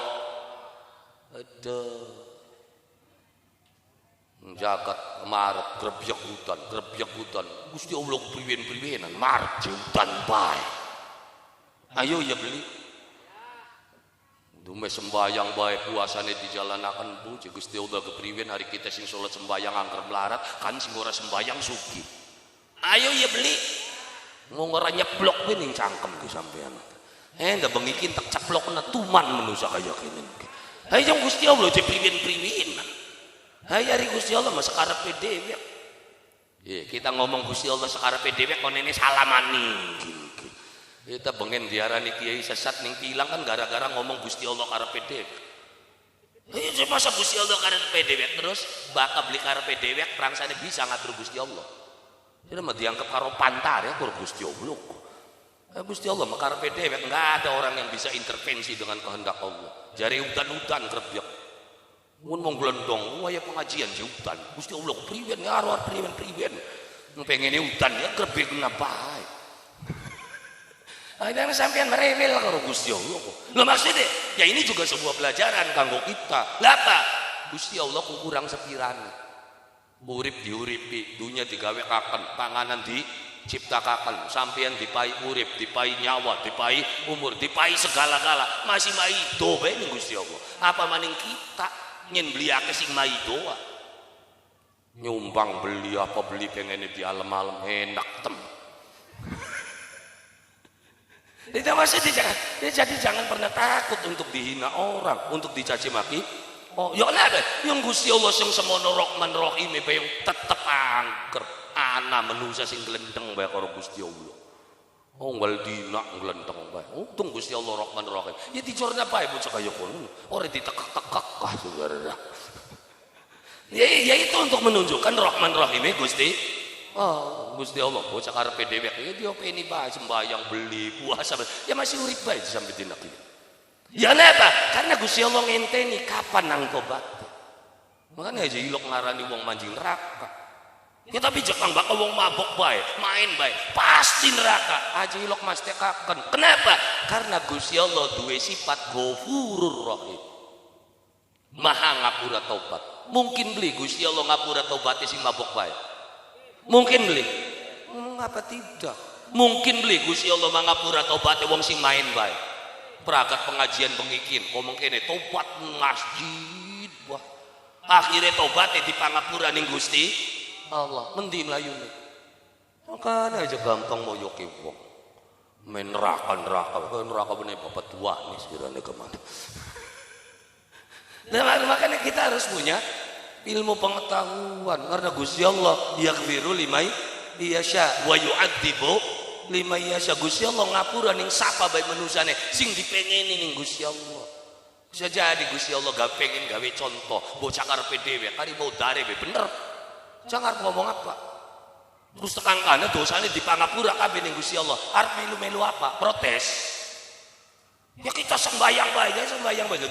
Aduh. Jagat marep grebyek hutan. Gusti Allah priwen-priwenan marep hutan bae. Ayo ya beli. Dume sembayang bae puasane dijalanaken Bu Gusti Allah kepriwen hari kita sing salat sembayang angker melarat kan sing ora sembayang sugih. Ayo ya beli. Ngomong ora nyeblok kuwi ning cangkem ku sampean. Ndak bengi iki tak ceplokna tuman manusa kaya kene. Ha yang Gusti Allah dipriwen-priwenan. Ha ari Gusti Allah mas karepe dhewe. Kita ngomong Gusti Allah sakarepe dhewe konene salamani. Kita bengen diarani kiai sesat ning pilang kan gara-gara ngomong Gusti Allah karepe dhewe. Masa Gusti Allah karepe dhewe terus bakal beli karepe dhewe prangsane bisa ngatur Gusti Allah. Ini mah dianggap karo pantar ya karo Gusti Allah. Gusti Allah mah karepe dhewe enggak ada orang yang bisa intervensi dengan kehendak Allah. Jare udan-udan grebyek. Mun mong glendong waya pengajian di udan. Gusti Allah priwen karo priwen-priwen. Pengene udan ya grebyek bae. Akhirnya sampean merewel karo Gusti Allah. Lho maksudnya ya ini juga sebuah pelajaran kanggo kita. Lah apa? Gusti Allah kurang sepirane. Urip diuripi, dunia digawekaken, panganan diciptakaken, sampeyan dipai urip, dipai nyawa, dipai umur, dipai segala-gala, masih maido bae ning Gusti Allah. Apa maning kita nyen beli akeh sing maido. Nyumbang beli apa beli pengene di alam-alam enak tem. Tidak maksudnya jadi jangan pernah takut untuk dihina orang, untuk dicaci maki. Oh, ya kenapa? Yang Gusti Allah sing semono Rahman Rahim yang tetep angker. Ana manusia sing glendeng bae karo Gusti Allah. Oh, ngal dina glendeng bae. Untung Gusti Allah Rahman Rahim. Ya dijorna bae bocah kaya kono. Ora ditekek-tekek kah saudara. Ya itu untuk menunjukkan Rahman Rahim Gusti. Oh, Gusti Allah bocah karepe dhewek ya dia peni bae sembayang beli puasa ya masih urip bae sampai dina kieu. Ya kenapa? Karena Gusti Allah ngenteni kapan nang tobat. Makanya aja ilok ngarani wong manjing neraka. Ya tapi jekang bakal wong mabok bae, main bae, pasti neraka. Aja ilok mastekaken. Kenapa? Karena Gusti Allah duwe sifat Ghafurur Rahim. Maha ngapura tobat. Mungkin beli Gusti Allah ngapura tobatnya sing mabok bae. Mungkin beli, apa tidak? Mungkin beli Gusti Allah mangapura tobatnya wong sing main bae. Peragat pengajian pengikin, ngomong kene tobat masjid, wah. Akhirnya tobatnya di pangapura ning Gusti Allah, mendi mlayune. Makanya aja gampang moyoke wong. Main neraka bener bapak tua nih sekiranya kemana. Nah, makanya kita harus punya ilmu pengetahuan karena Gusti Allah yaghfiru liman yasha wa yu'adzibu liman yasha. Gusti Allah ngapura ning sapa bae manusane sing dipengeni ning Gusti Allah. Bisa jadi Gusti Allah gak pengen gawe contoh bocah karepe dhewe kari mau dare be bener. Jangan ngomong apa. Terus tekan kana dosane dipangapura kabeh ning Gusti Allah. Arep melu-melu apa? Protes. Ya kita sembahyang baik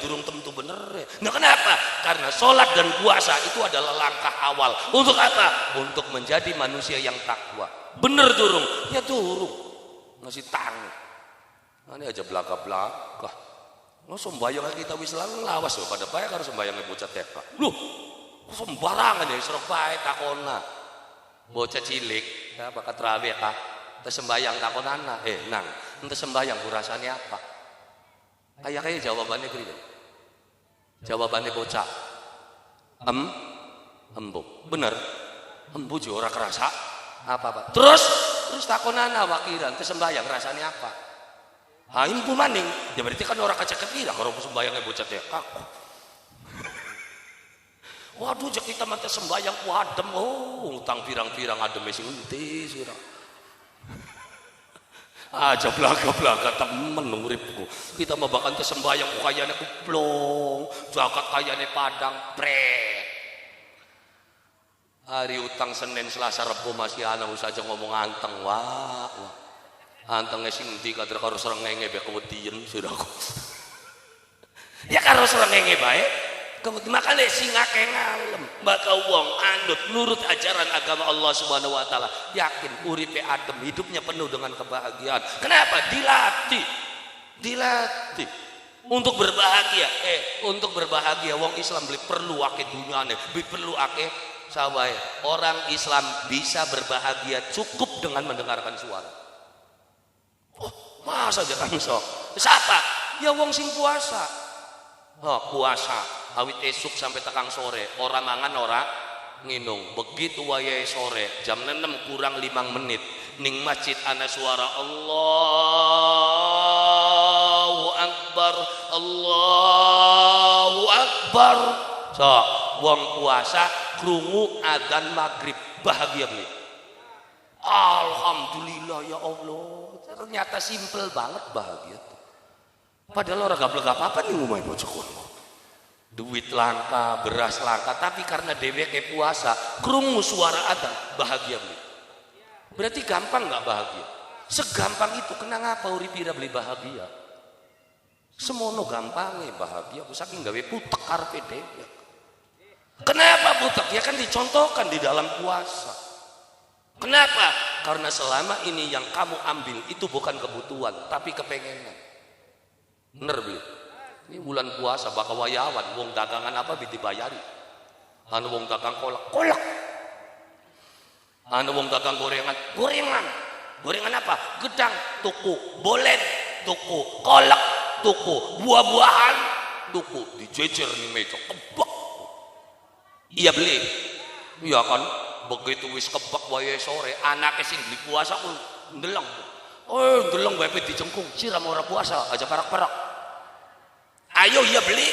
durung tentu bener ya. Nah kenapa? Karena sholat dan puasa itu adalah langkah awal. Untuk apa? Untuk menjadi manusia yang takwa. Bener durung? Ya durung. Masih tang. Ini aja belaka-belaka. Mau sembahyang kita wis lawas loh pada baik harus sembahyang bocah TK. Loh, sembarangan ya serok baik takona. Bocah cilik, ya bakat rawe kah? Terus sembahyang takonana. Nang, ente sembahyang rasane apa? Kayak jawabannya gini. Jawabannya bocah. Embu. Bener. Embu juga ora kerasa. Apa? Terus takonana wakiran sembahyang rasanya apa? Ha impu maning. Ya berarti kan ora kacekepira kalau sembayangnya bocah teh. Waduh jek kita mah sembayang ku adem. Oh, utang pirang-pirang adem sing enti sira. Aja belaka-belaka temen uripku. Kita mah bahkan sembayang kayane kuplong, zakat kayane padang pret. Hari utang Senin Selasa Rebo masih ana saja ngomong anteng wah. Antenge sing ndi kadar karo srengenge bae kewedian siraku. Ya karo srengenge bae. Makanya sing akeh ngalem bakal wong anut nurut ajaran agama Allah Subhanahu wa taala yakin uripe adem hidupnya penuh dengan kebahagiaan. Kenapa? Dilatih untuk berbahagia. Untuk berbahagia wong Islam perlu akeh dunyane, perlu akeh sawae. Orang Islam bisa berbahagia cukup dengan mendengarkan suara. Oh, masa aja kan sok. Siapa? Ya wong sing puasa. Oh, puasa awit esuk sampai tekang sore orang mangan ora nginung begitu wayahe sore jam 6 kurang 5 menit ning masjid ana suara Allahu Akbar so wong puasa krungu adzan maghrib bahagia beli. Alhamdulillah ya Allah ternyata simpel banget bahagia padahal orang gablek apa-apa nih ngomongin bocah kono. Duit langka, beras langka, tapi karena dheweke puasa, krungu suara adzan, bahagia beli. Berarti gampang nggak bahagia? Segampang itu, kenapa uripira beli bahagia? Semono gampangnya bahagia, saking gawe putek karepe dhewek. Kenapa putek? Ya kan dicontohkan di dalam puasa. Kenapa? Karena selama ini yang kamu ambil itu bukan kebutuhan, tapi kepengenan. Bener beli. Ini bulan puasa bakal wayawan wong dagangan apa dibayari. Anu wong dagang kolak. Anu wong dagang gorengan apa? Gedang tuku, bolen tuku, kolak tuku, buah-buahan tuku, dijejer nih meja kebak. Iya beli. Iya kan begitu wis kebak wayahe sore anake sing beli puasa pun ndeleng. Oh, deleng bae dicengkung, siram ora puasa, aja parak-parak. Ayo ya beli.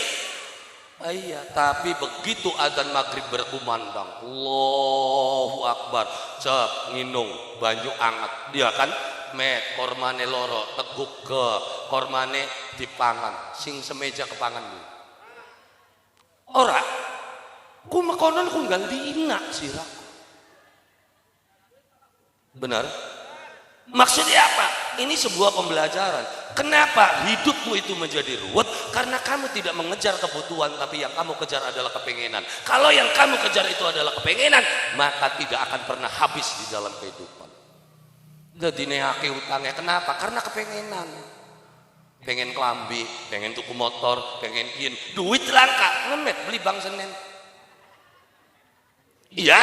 Iya, tapi begitu adzan maghrib berkumandang, Allahu Akbar, cep nginung banyu anget, dia kan met kormane loro teguk ke kormane dipangan, sing semeja kepangan dulu. Ora, ku mekonon ku nggal diinak sirah. Benar? Maksudnya apa? Ini sebuah pembelajaran. Kenapa hidupmu itu menjadi ruwet? Karena kamu tidak mengejar kebutuhan, tapi yang kamu kejar adalah kepengenan. Kalau yang kamu kejar itu adalah kepengenan, maka tidak akan pernah habis di dalam kehidupan. Jadi neake utangnya kenapa? Karena kepengenan. Pengen kelambi, pengen tuku motor, pengen yin, duit langka, ngemet beli Bang Senen. Iya,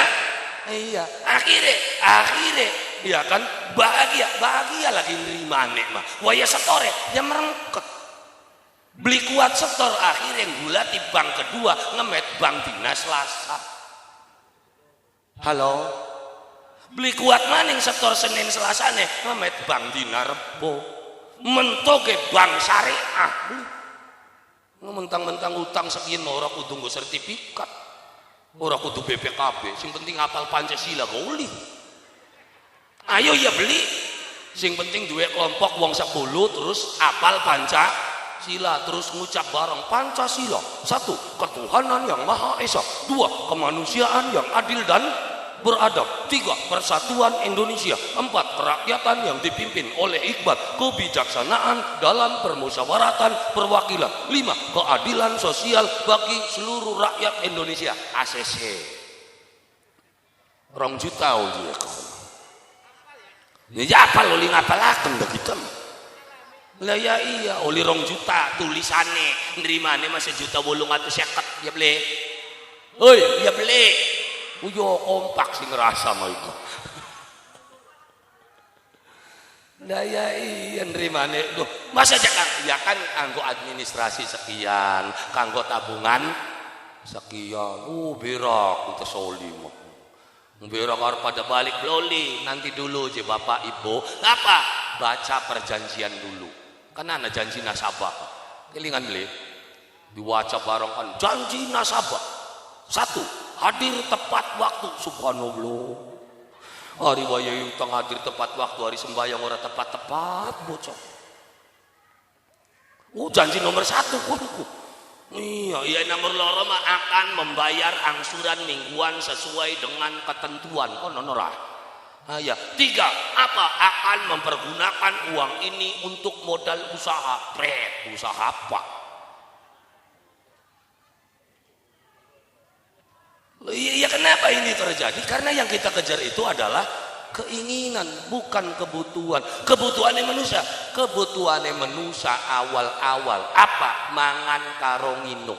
iya. Akhirnya, iya kan bahagia lagi nerima mah. Waya setore, ya merengket. Beli kuat setor, akhirnya gula di bank kedua, ngemet bank dina Selasa. Halo, beli kuat maning setor Senin Selasa nih, ngemet bank dina Rebo. Mentoge bank syariah beli. Mentang-mentang utang sekian mau ora kudu nggo sertifikat. Ora kudu BPKB, sing penting hafal Pancasila goli. Ayo ya beli. Sing penting duwe kelompok wong 10 terus hafal Pancasila, terus ngucap bareng Pancasila. 1. Ketuhanan yang Maha Esa. 2. Kemanusiaan yang adil dan beradab. 3. Persatuan Indonesia. 4. Kerakyatan yang dipimpin oleh hikmat kebijaksanaan dalam permusyawaratan perwakilan. 5. Keadilan sosial bagi seluruh rakyat Indonesia. ACC 2 juta dia kawan. Ini apa lo li ngapalaken dah kita. Lah ya iya, oli 2 juta tulisane, nerimane mah 1.850.000 ya beli. Hoi, ya beli. Uyo kompak sih ngerasa mah itu. Lah ya iya nerimane. Duh, masa ya kan kanggo administrasi sekian, kanggo tabungan sekian. Berak kita soli mah. Berak harus pada balik loli, nanti dulu aja Bapak Ibu. Apa? Baca perjanjian dulu. Kan ada janji nasabah. Kelingan beli. Diwaca bareng kan janji nasabah. 1. Hadir tepat waktu. Subhanallah. Hari waya utang hadir tepat waktu, hari sembahyang ora tepat-tepat bocah. Janji nomor 1 kudu. Iya nomor 2 mah akan membayar angsuran mingguan sesuai dengan ketentuan. Ora. Ya. 3. Apa? Akan mempergunakan uang ini untuk modal usaha. Usaha apa? Iya kenapa ini terjadi? Karena yang kita kejar itu adalah keinginan, bukan kebutuhan. Kebutuhannya manusia awal-awal apa? Mangan karo nginum.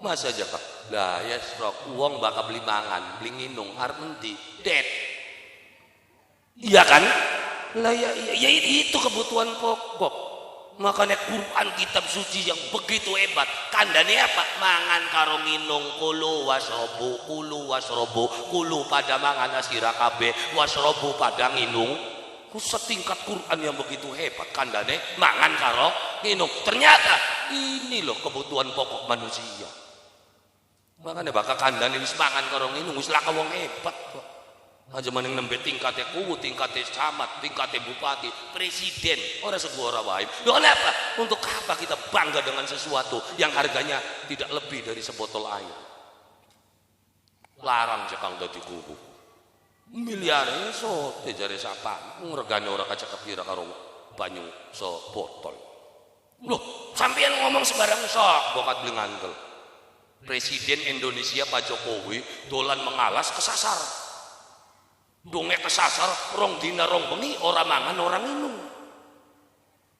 Masa aja Kak? Lah ya stroke uang bakal beli mangan, beli nginum, arep endi? Det. Iya kan? Lah ya itu kebutuhan pokok. Makanya Quran kitab suci yang begitu hebat, kandane apa? Mangan karo nginung, kulu wasrobu, kulu pada mangan asira kabeh, wasrobu pada nginung. Setingkat Quran yang begitu hebat, kandane mangan karo nginung. Ternyata ini loh kebutuhan pokok manusia. Makanya bakal kandane wis mangan karo nginung, wis laka wong hebat kok. Aja maning nembe tingkatnya kuwu, tingkatnya camat, tingkatnya bupati, presiden, orang sebuah orang wae. Kenapa? Untuk apa kita bangga dengan sesuatu yang harganya tidak lebih dari sebotol air? Larang cekang dadi kubu. Miliare so jare sapa? Regane ora kaca kepira karo banyu sebotol. Loh, sampeyan ngomong sembarang sok bokat beli ngandel. Presiden Indonesia Pak Jokowi dolan mengalas kesasar. Donge kesasar rong dina rong bengi ora mangan ora minum.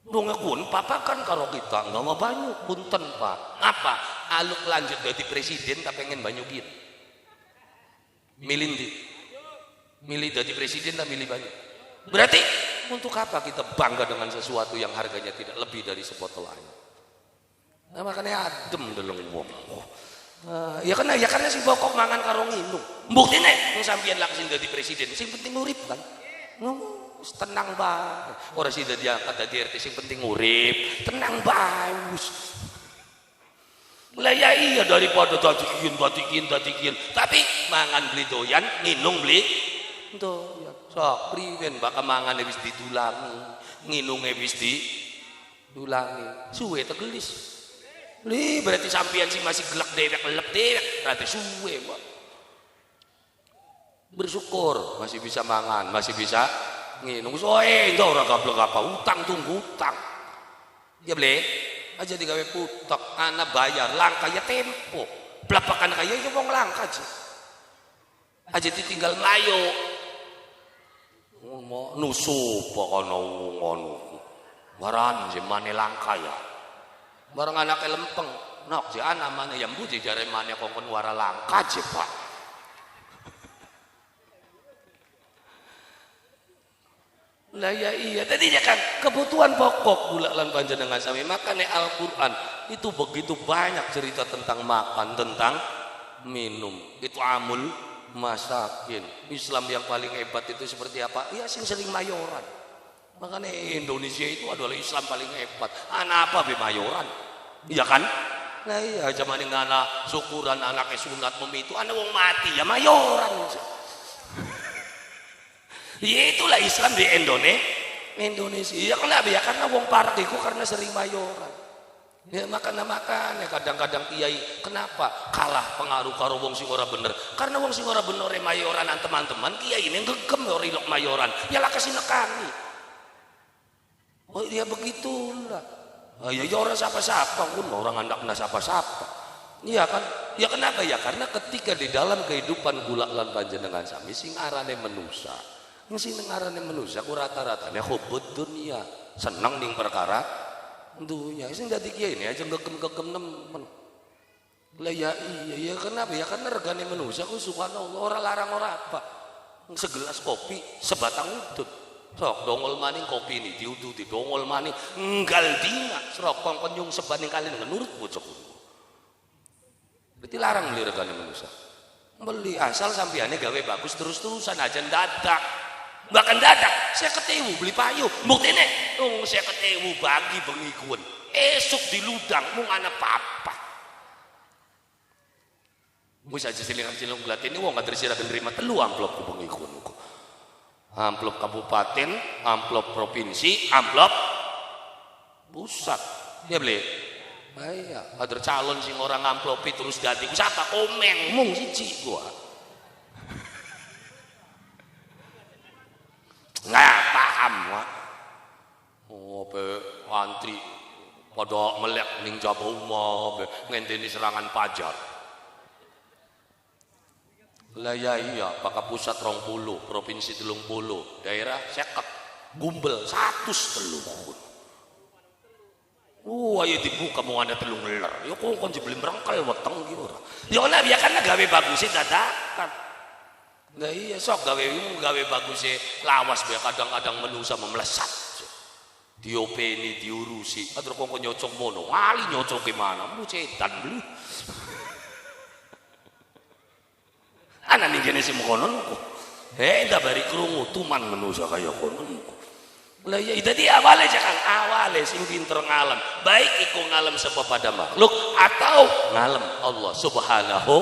Donge kun papakan karo kita nggak mau banyu punten Pak. Apa? Aluk lanjut jadi presiden tak pengen banyu gitu. Milih ndi? Milih jadi presiden tak milih banyu. Berarti untuk apa kita bangga dengan sesuatu yang harganya tidak lebih dari sebotol air? Nah, makanya adem dalam wong. Ya karena si pokok mangan karo nginum. Buktine wong sampeyan lak sing dadi presiden, sing penting urip kan. tenang bae. Ora sida diangkat dadi RT sing penting urip. Tenang bae wis. Lah ya iya daripada dadi kian. Tapi mangan beli doyan, nginung beli doyan. Sok priwen bakal mangan wis didulangi, nginunge wis didulangi. Suwe tegelis. Li berarti sampean sing masih gelek dewek berarti suwe, Pak. Bersyukur masih bisa mangan, masih bisa nginung. Soe ora gablek apa utang tunggu utang. Ya ble, aja digawe putok, anak bayar langka ya tempo. Belapakan kaya ya wong langka aja. Aja ditinggal melayu. Nusu pokono ngono. Waran jemane langka ya. Barang anake lempeng, nok si anak mana yang budi jare mana kongkon wara langka aja, Pak. Lah ya iya tadinya kan kebutuhan pokok gula lan panjenengan sami makanya Al-Qur'an itu begitu banyak cerita tentang makan, tentang minum. Itu amul masakin. Islam yang paling hebat itu seperti apa? Ya sing sering mayoran. Makanya Indonesia itu adalah Islam paling hebat. Anak apa be mayoran? Iya kan? Nah iya zaman anak syukuran anaknya sunat memitu anak wong mati ya mayoran. Ya itulah Islam di Indonesia. Ya kenapa ya? Karena wong partiku karena sering mayoran. Ya makanya kadang-kadang kiai kenapa kalah pengaruh karo wong sing ora bener? Karena wong sing ora bener mayoran teman-teman kiai ini gegem rilok mayoran. Ya lah kasih nekani. Oh ya begitulah. Ya orang siapa-siapa pun orang anak kena siapa-siapa. Iya kan? Ya kenapa ya? Karena ketika di dalam kehidupan gula lan panjenengan sami sing arane manusa. Sing ngarane manusia ku rata-ratane hubud dunia, seneng ning perkara dunia. Sing dadi kiai ini aja gegem-gegem nemen. Lah ya iya kenapa ya? Karena regane manusia ku subhanallah ora larang ora apa. Segelas kopi sebatang udut. Sok dongol maning kopi ini diuduti dongol maning enggal dina serok penyung sebaning kalian nurut bocok. Berarti larang beli regane manusia. Beli asal sampeane gawe bagus terus-terusan aja dadak. Bahkan dadak saya ketemu beli payung bukti nih saya ketemu bagi bengikun esok di ludang mung anak papa bisa aja siling-siling gelat ini wong gak tersirah nerima telu amplop ke bengikun amplop kabupaten amplop provinsi amplop pusat ya beli iya ada calon sing orang amplopi terus ganti siapa komeng mung siji gua nggak paham wak pe antri pada melek ning jaba umah ngenteni serangan pajar lah ya iya Pak pusat 20 provinsi 30 daerah 50 gumbel 130 ayo dibuka mau ada telung ler ya kok kon dibeli merengkel weteng gitu ya ana biarkan gawe bagusnya dadakan. Nah iya sok gawe bagus lawas be kadang-kadang menusa memelesat. Diopeni diurusi. Atur kok nyocok mono. Wali nyocok gimana? Mu cetan beli. Ana ning kene sing konon kok. Ndak bari krungu tuman menusa kaya konon. Lah iya dadi awale jangan awale sing pinter ngalem. Baik iku ngalem sebab pada makhluk atau ngalem Allah Subhanahu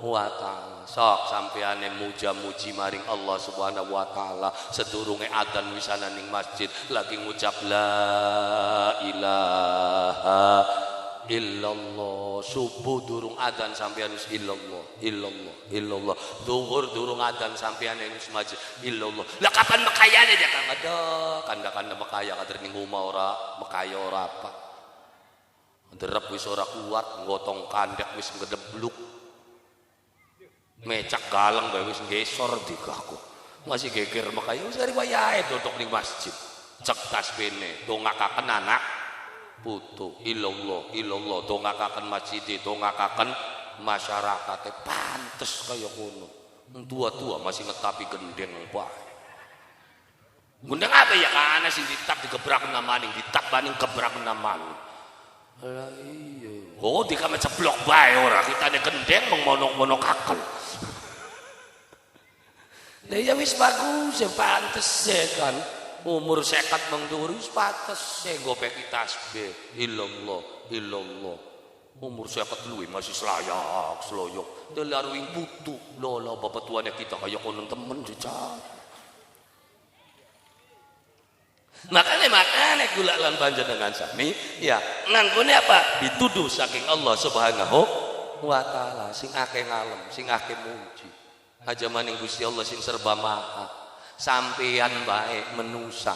wa taala. Sok sampeane muja-muji maring Allah Subhanahu wa taala sedurunge adzan wisana ning masjid lagi ngucap la ilaha illallah subuh durung adzan sampean wis illallah zuhur durung adzan sampean wis masjid illallah lah kapan mekayane dia Kang ada kanda-kanda mekaya kader ning omah ora mekaya ora apa derep wis ora kuat nggotong kandek wis ngedebluk mecak galang bae wis gesor dikaku masih geger makanya wis ari wayahe dodok ning masjid cek tasbihne dongakaken anak putu illallah dongakaken masjid dongakaken masyarakat pantes kaya ngono tua-tua masih ngetapi gendeng bae gendeng apa ya kana sing ditap digebrak namaning ditap baning gebrak namaning lah iya oh dikame ceblok bae ora kitane gendeng mong monok-monok kakel Lah ya wis bagus, ya pantes ya kan. Umur 50 mengdur wis pantes ya gopeki tasbih. Illallah, illallah. Umur 50 luwih masih selayak, sloyok. Delaruing putu. Lola bapak tuane kita kaya konon temen jejar. Makanya gula lan panjenengan sami ya ngangkone apa? Dituduh saking Allah Subhanahu wa taala sing akeh ngalem, sing akeh muji. Aja maning Gusti Allah sing serba maha. Sampeyan bae menusa.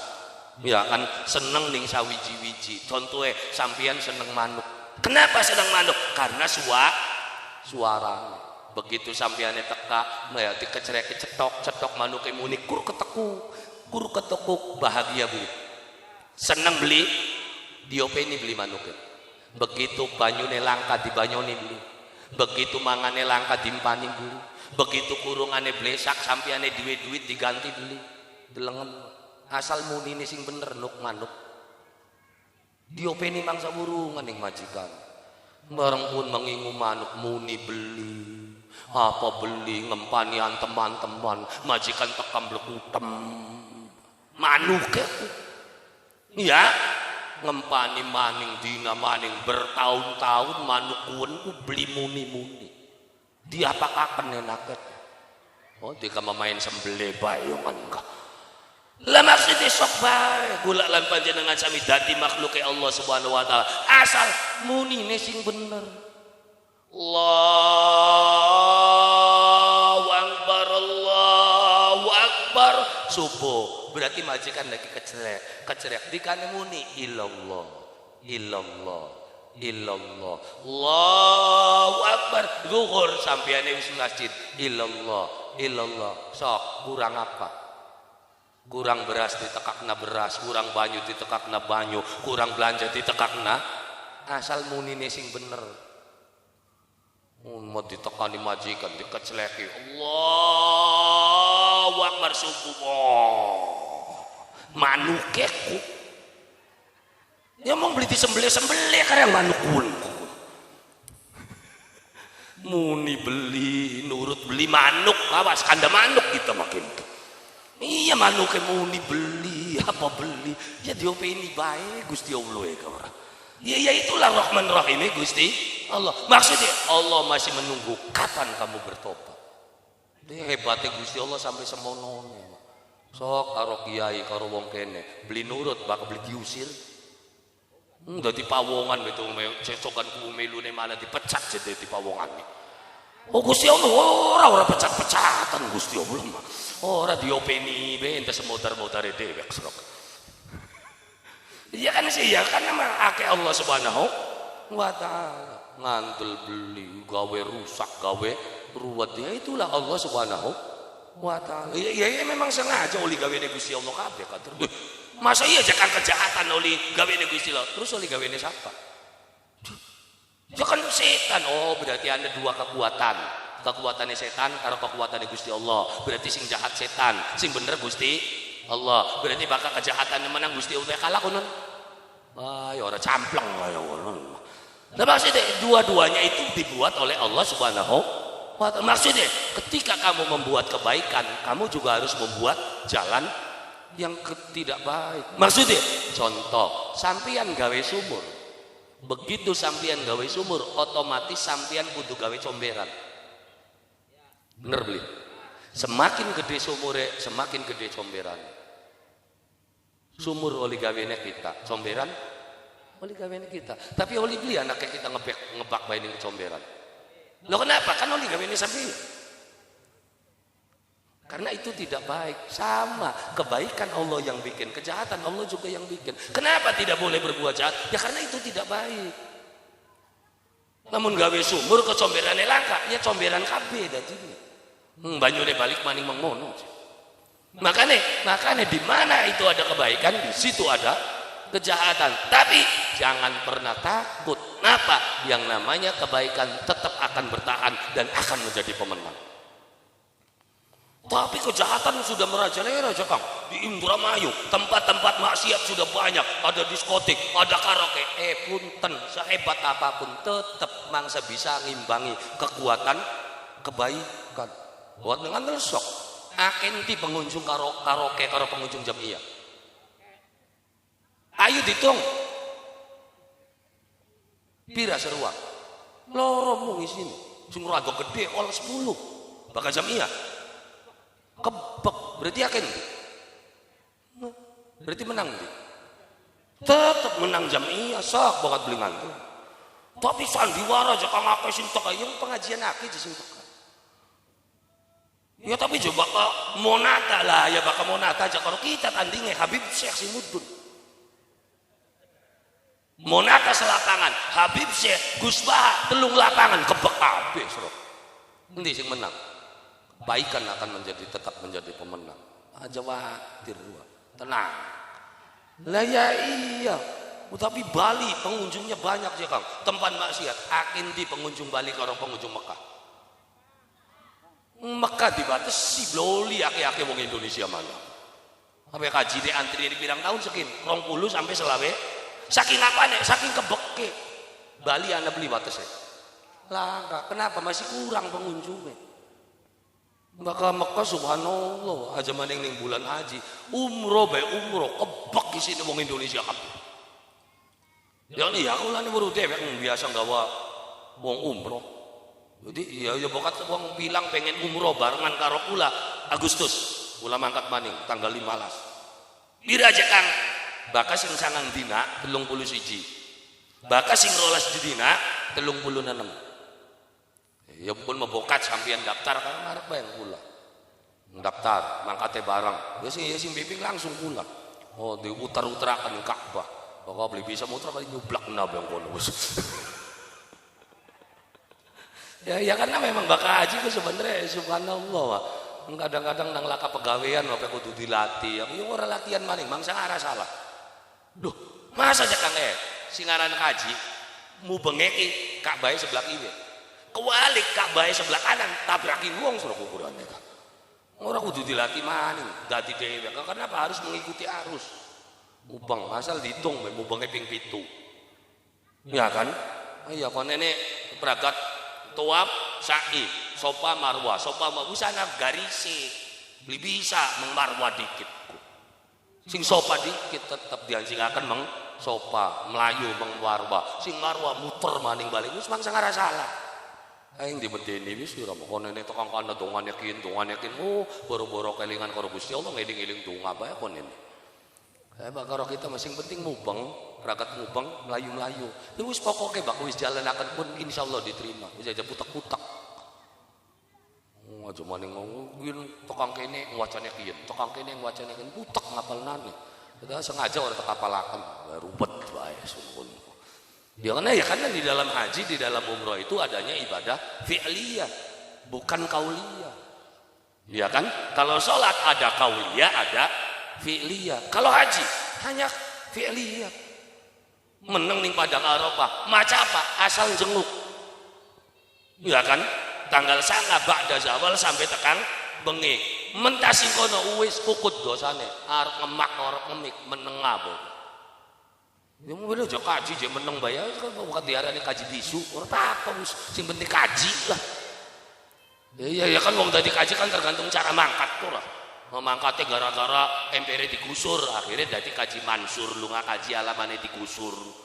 Ya kan seneng ning sawiji-wiji. Contohe sampeyan seneng manuk. Kenapa seneng manuk? Karena suarane. Begitu sampeyan teka, ya dikecrek cetok manuke muni kur ketekuk bahagia beli. Seneng beli, diopeni beli manuke. Begitu banyune langka dibanyoni beli. Begitu mangane langka dimpani beli. Begitu kurungane blesak sampeane duit diganti beli. Delengen asal munine sing bener nuk manuk. Diopeni mangsa burungan ning majikan. Bareng pun mengingu manuk muni beli. Apa beli ngempani teman-teman majikan tekam blekutem. Manuke ya ngempani maning dina maning bertahun-tahun manuk kuwen ku beli muni-muni. Diapakaken enaket. Oh, dika main sembelih bae yo mangga. Lah maksudnya sok bae kula lan panjenengan sami dadi makhluke Allah Subhanahu wa taala. Asal munine sing bener. Allahu akbar subuh. Berarti majikan lagi kecerek dikane muni illallah Allahu akbar zuhur sampeyan wis masjid illallah sok kurang apa? Kurang beras ditekakna beras, kurang banyu ditekakna banyu, kurang belanja ditekakna asal munine sing bener. Mau ditekani majikan dikeceleki Allahu akbar subuh. Manukeku ya mau beli disembelih karena manuk pun muni beli nurut beli manuk awas kanda manuk kita makin iya manuknya muni beli apa beli ya diopeni baik Gusti Allah ya kawan ya itulah Rahman Rahim Gusti Allah maksudnya Allah masih menunggu kapan kamu bertobat dia hebatnya Gusti Allah sampai semono sok karo kiai karo wong kene beli nurut bakal beli diusir dadi pawongan betul cecokan ku melune malah dipecat jadi di pawongan oh Gusti Allah ora pecat-pecatan Gusti Allah mah ora diopeni be ente semotar-motare dewek sok iya kan sih ya karena mah akeh Allah Subhanahu wa taala ngandel beli gawe rusak gawe ruwet ya itulah Allah Subhanahu wa ta'ala. Ya memang sengaja oli gawene Gusti Allah kabeh kan. Masa iya jangan kejahatan oli gawene Gusti Allah. Terus oli gawene siapa? Ya kan setan. Oh, berarti ada dua kekuatan. Kekuatannya setan karo kekuatannya Gusti Allah. Berarti sing jahat setan, sing bener Gusti Allah. Berarti bakal kejahatannya menang Gusti Allah kalah konon. Ah, ya ora campleng ya ngono. Nah, maksudnya dua-duanya itu dibuat oleh Allah Subhanahu. Maksudnya ketika kamu membuat kebaikan kamu juga harus membuat jalan yang tidak baik. Maksudnya contoh sampeyan gawe sumur begitu sampeyan gawe sumur otomatis sampeyan kudu gawe comberan bener beli semakin gede sumure semakin gede comberan sumur oli gawene kita comberan oli gawene kita tapi oli beli anaknya kita ngebak bae ning comberan. Loh kenapa? Kan oli gawene sampai karena itu tidak baik sama kebaikan Allah yang bikin kejahatan Allah juga yang bikin. Kenapa tidak boleh berbuat jahat? Ya karena itu tidak baik. Namun gawe sumur ke comberane langka ya comberan kabeh dadinya. Banyune balik maning mengmono. Makanya di mana itu ada kebaikan di situ ada kejahatan. Tapi jangan pernah takut. Kenapa? Yang namanya kebaikan tetap akan bertahan dan akan menjadi pemenang. Tapi kejahatan sudah merajalela Kang. Di Indramayu, tempat-tempat maksiat sudah banyak, ada diskotik, ada karaoke. Punten, sehebat apapun tetap mangsa bisa ngimbangi kekuatan kebaikan. Buat dengan lesok. akenti pengunjung karaoke karo pengunjung jamiah. Ayo ditung. Pira seruang? Loro mung isine. Sing rada gede ol 10. Bakal jamiah. Kebek berarti akenti. Berarti menang ndi? Tetep menang jamiah sak banget beli ngantuk. Tapi sandiwara aja kang akeh sing tek ayo pengajian akeh sing tek. Ya tapi coba kok monata lah ya bakal monata aja kalau kita tandingnya Habib Syekh Simudun. Monata selapangan, Habib Syekh Gus Bah telung lapangan kebek kabeh sro. Endi sing menang? Kebaikan akan tetap menjadi pemenang. Aja watir tenang. Lah ya iya. Tapi Bali pengunjungnya banyak ya Kang. Tempat maksiat akin di pengunjung Bali karo pengunjung Mekah. Mekah dibatasi bloli ake-ake wong Indonesia mana. Sampai kaji di antri di pirang tahun sekin 20 sampai selawe. Saking apa nih? Saking kebeke. Bali anda beli batas ya. Lah kenapa masih kurang pengunjungnya? Maka Mekah subhanallah aja maning ning bulan haji umroh kebek di sini wong Indonesia kabeh. Ya nih aku lani baru dewek biasa gawa wong umroh. Jadi ya bokat wong bilang pengen umroh barengan karo kula Agustus kula mangkat maning tanggal 15. Pira aja Kang? Bakas sing sangang dina 31. Bakas sing 12 dina 36. Ya pun mebokat sampean daftar kan arep bae kula. Daftar mangkate barang. Ya sing bimbing langsung kula. Oh diutar-utarakan Ka'bah. Bakal beli bisa muter kali nyublak nabang kono. Ya karena memang bakal haji itu sebenarnya subhanallah. Kadang-kadang nang laka pegawean apa kudu dilatih. Ya ora latihan maning mangsa arah salah. Duh, masa aja Kang sing aran haji mu bengeki Ka'bah sebelah kiri. Kewalik Ka'bah sebelah kanan tabraki wong suruh kuburane Kang. Ora kudu dilatih maning, dadi dhewe. Kenapa harus mengikuti arus? Mubeng asal dihitung mubenge ping 7. Ya kan? Iya kon nenek peragat Tawaf, sa'i, sopa marwah, usana garisi, beli bisa mengmarwah dikit. Sing sopa dikit tetap dianjingakan meng sopa, melayu mengmarwah, sing marwah muter maning balik, wis mangsa ngara salah. Aing dibedeni wis ora kono nek tukang kana dongan yakin, boro-boro kelingan karo Gusti Allah ngeling-eling donga bae kon ini. Karo kita masing penting mubeng, ragat mubeng, melayu-melayu. Ya wis pokoke bak wis jalanaken pun insyaallah diterima. Wis aja putek-putek. Aja maning ngomongin tukang kene ngwacane kiyen, tukang kene ngwacane kiyen putek ngapalnane. Kita sengaja ora tak apalaken, rubet wae sumpun. Ya karena di dalam haji, di dalam umroh itu adanya ibadah fi'liyah, bukan qauliyah. Ya kan? Kalau salat ada qauliyah, ada fi'liyah. Kalau haji hanya fi'liyah. Meneng ning padang Arafah, maca apa? Asal jenguk. Ya kan? Tanggal 9 ba'da zawal sampai tekan bengi. Mentasi kono wis kukut dosane. Arep ngemak arep ngemik meneng apa. Ya mau aja kaji je meneng bae kan bukan diarani kaji bisu. Ora apa wis sing penting kaji lah. Ya kan wong dadi kaji kan tergantung cara mangkat tuh lah. Mangkatnya gara-gara empere digusur akhirnya dadi kaji mansur lunga kaji alamane digusur.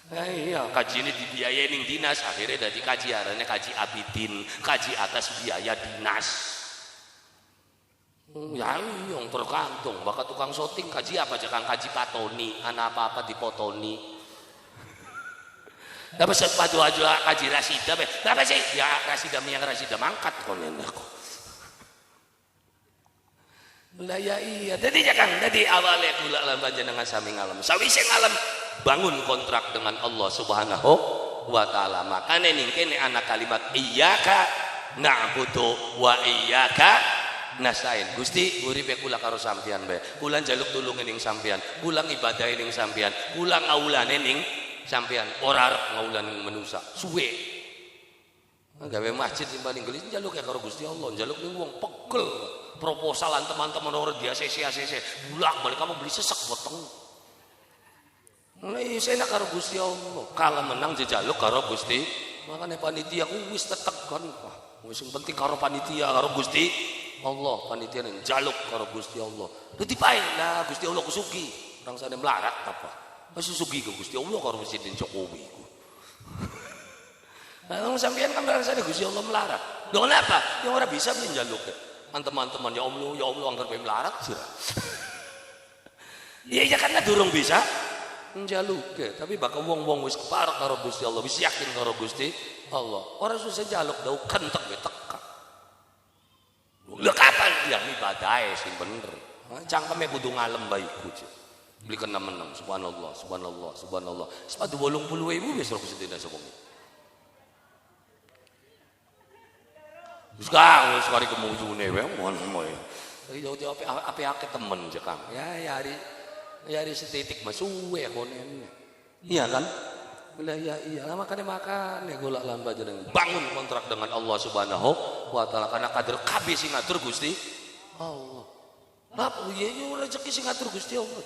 Iya kaji ini dibiayai ning dinas akhirnya dadi kaji arane kaji abidin kaji atas biaya dinas. Ya yang tergantung bakal tukang syuting kaji apa aja kang kaji patoni ana apa-apa dipotoni. Dapat sepatu aja kaji Rasida be. Dapat sih ya Rasida yang Rasida mangkat konen aku. Lah ya iya, jadi jangan jadi awalnya kula lan panjenengan sami ngalem. Sawise ngalem bangun kontrak dengan Allah Subhanahu wa taala. Makane ning kene ana kalimat iyyaka na'budu wa iyyaka nasta'in. Gusti uripe kula karo sampean bae. Kula njaluk tulunge ning sampean, kula ngibadahi ning sampean, kula ngaulane ning sampean. Ora arep ngaulane manusa. Suwe. Gawe masjid sing paling gelis njaluk ya karo Gusti Allah, njaluk ning wong pegel. Proposalan teman-teman orang dia ACC bulak balik kamu beli sesek potong. Nah saya nak karo Gusti Allah kalau menang jejaluk karo Gusti makanya panitia wis tetek kan Wis sing penting karo panitia karo Gusti Allah, panitia njaluk karo Gusti Allah. Dadi pae lah Gusti Allah kusugi. Rangsane melarat apa? Masih sugi ke Gusti Allah karo Presiden Jokowi iku. Nah, sampean kan rangsane Gusti Allah melarat. Lho kenapa? Yang ora bisa piye njaluk. Kan teman-teman ya Allah anggar kowe melarat sira. Iya karena durung bisa njaluk, tapi bakal wong-wong wis keparek karo Gusti Allah, wis yakin karo Gusti Allah. Ora susah njaluk dau kentek we teka. Lha kapan dia ibadahe sing bener? Cangkeme kudu ngalem bae iku. Beli kena menang, subhanallah, subhanallah, subhanallah. Sepatu 80.000 wis ora sedina sopong. Wis kang wis kari kemujune wae ngono. Yo ape temen je Kang. Ya hari setitik mah suwe konen. Iya kan? Lah iya makane golak lan panjenengan bangun kontrak dengan Allah Subhanahu wa taala karena kader kabeh sing ngatur Gusti Allah. Apa yo rezeki sing ngatur Gusti Allah.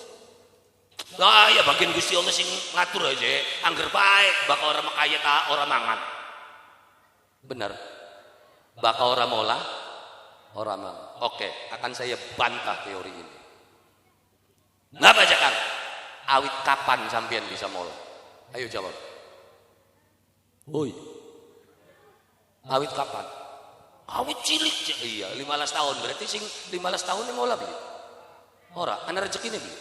Lah ya bagian Gusti Allah sing ngatur aja. Angger bae bakal ora makaya ta ora mangan. Benar. Bakal ora mola ora mangan. Oke, akan saya bantah teori ini. Ngapa aja Kang? Awit kapan sampean bisa mola? Ayo jawab. Woi. Awit kapan? Awit cilik iya 15 tahun berarti sing 15 tahun yang mola beli. Ora, ana rezekine beli.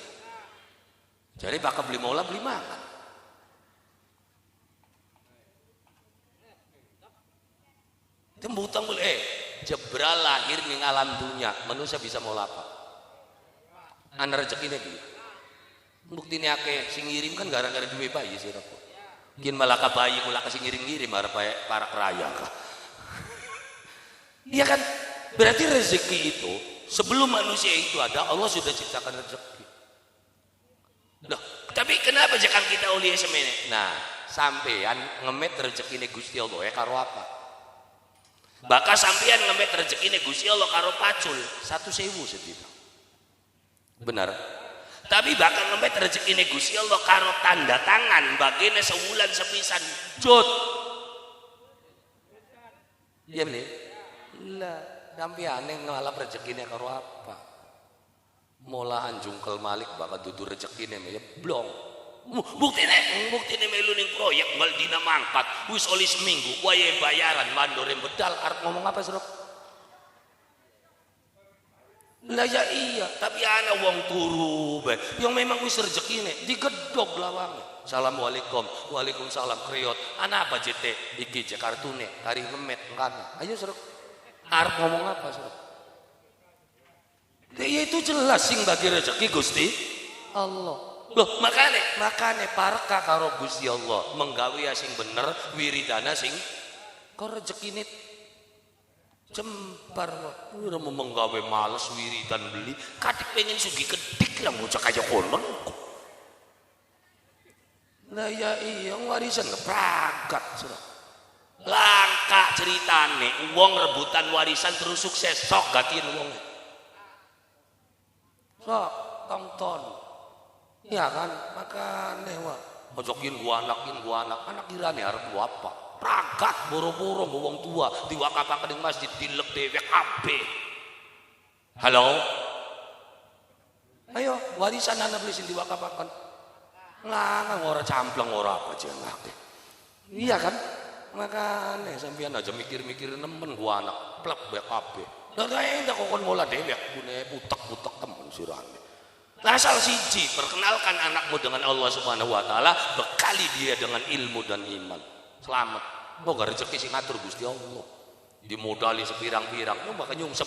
Jadi bakal beli mola beli makan. Tembutang boleh jebral lahir ning alam dunia, manusia bisa mola apa? Ana rezekine iki. Buktine akeh sing ngirim kan gara-gara duwe bayi sih rapo. Mungkin malah ka bayi kula kasih ngirim-ngirim arep para raya kah. Iya kan? Berarti rezeki itu sebelum manusia itu ada Allah sudah ciptakan rezeki. Loh, tapi kenapa jangan kita uliah semene? Nah, sampean ngemet rezekine Gusti Allah ya karo apa? Bakal sampean ngemet rezekine Gusti Allah karo pacul 1.000 sedina. Benar. Tapi bakal ngemet rezekine Gusti Allah karo tanda tangan bagene sebulan sepisan jut. Iya beli. Lah, sampean ngalap rezekine karo apa? Molahan jungkel malik bakal dudu rezekine ya blong. Buktine melu ning proyek mal dina mangkat wis oli seminggu wae bayaran mandore bedal arep ngomong apa Sruk? Lah ya iya, tapi ana wong turu bae yang memang wis rezekine digedhog lawange. Assalamualaikum. Waalaikumsalam kriot. Ana apa JT iki je kartune hari ngemet kan. Ayo Sruk. Arep ngomong apa Sruk? Ya itu jelas sing bagi rezeki Gusti Allah. Loh makane parka karo Gusti Allah menggawe sing bener wiridana sing kok rezekine jembar ora menggawe males wiridan beli katik pengen sugi kedik lah bocah kaya kono. Lah ya iya warisan kepragat Sira. Langka ceritane wong rebutan warisan terus sukses sok gatiin wong. Sok tonton. Ya kan, makane wah. Mojokin gua anak kirane arep apa? Pragat boro-boro wong tua diwakapaken ning masjid dilek dhewek kabeh. Halo. Ayo, warisan ana beli sing diwakapaken. Ngangang ora campleng ora apa jenenge. Iya kan? Makane sampeyan aja mikir-mikir nemen gua anak plek dhewek kabeh. Lah entek kok kon mola dhewek gune putek-putek temen sirane. Asal siji, perkenalkan anakmu dengan Allah Subhanahu wa taala, bekali dia dengan ilmu dan iman. Selamat. Kok gak rezeki sing ngatur Gusti Allah. Dimodali sepirang-pirang, mau bakal nyungsep.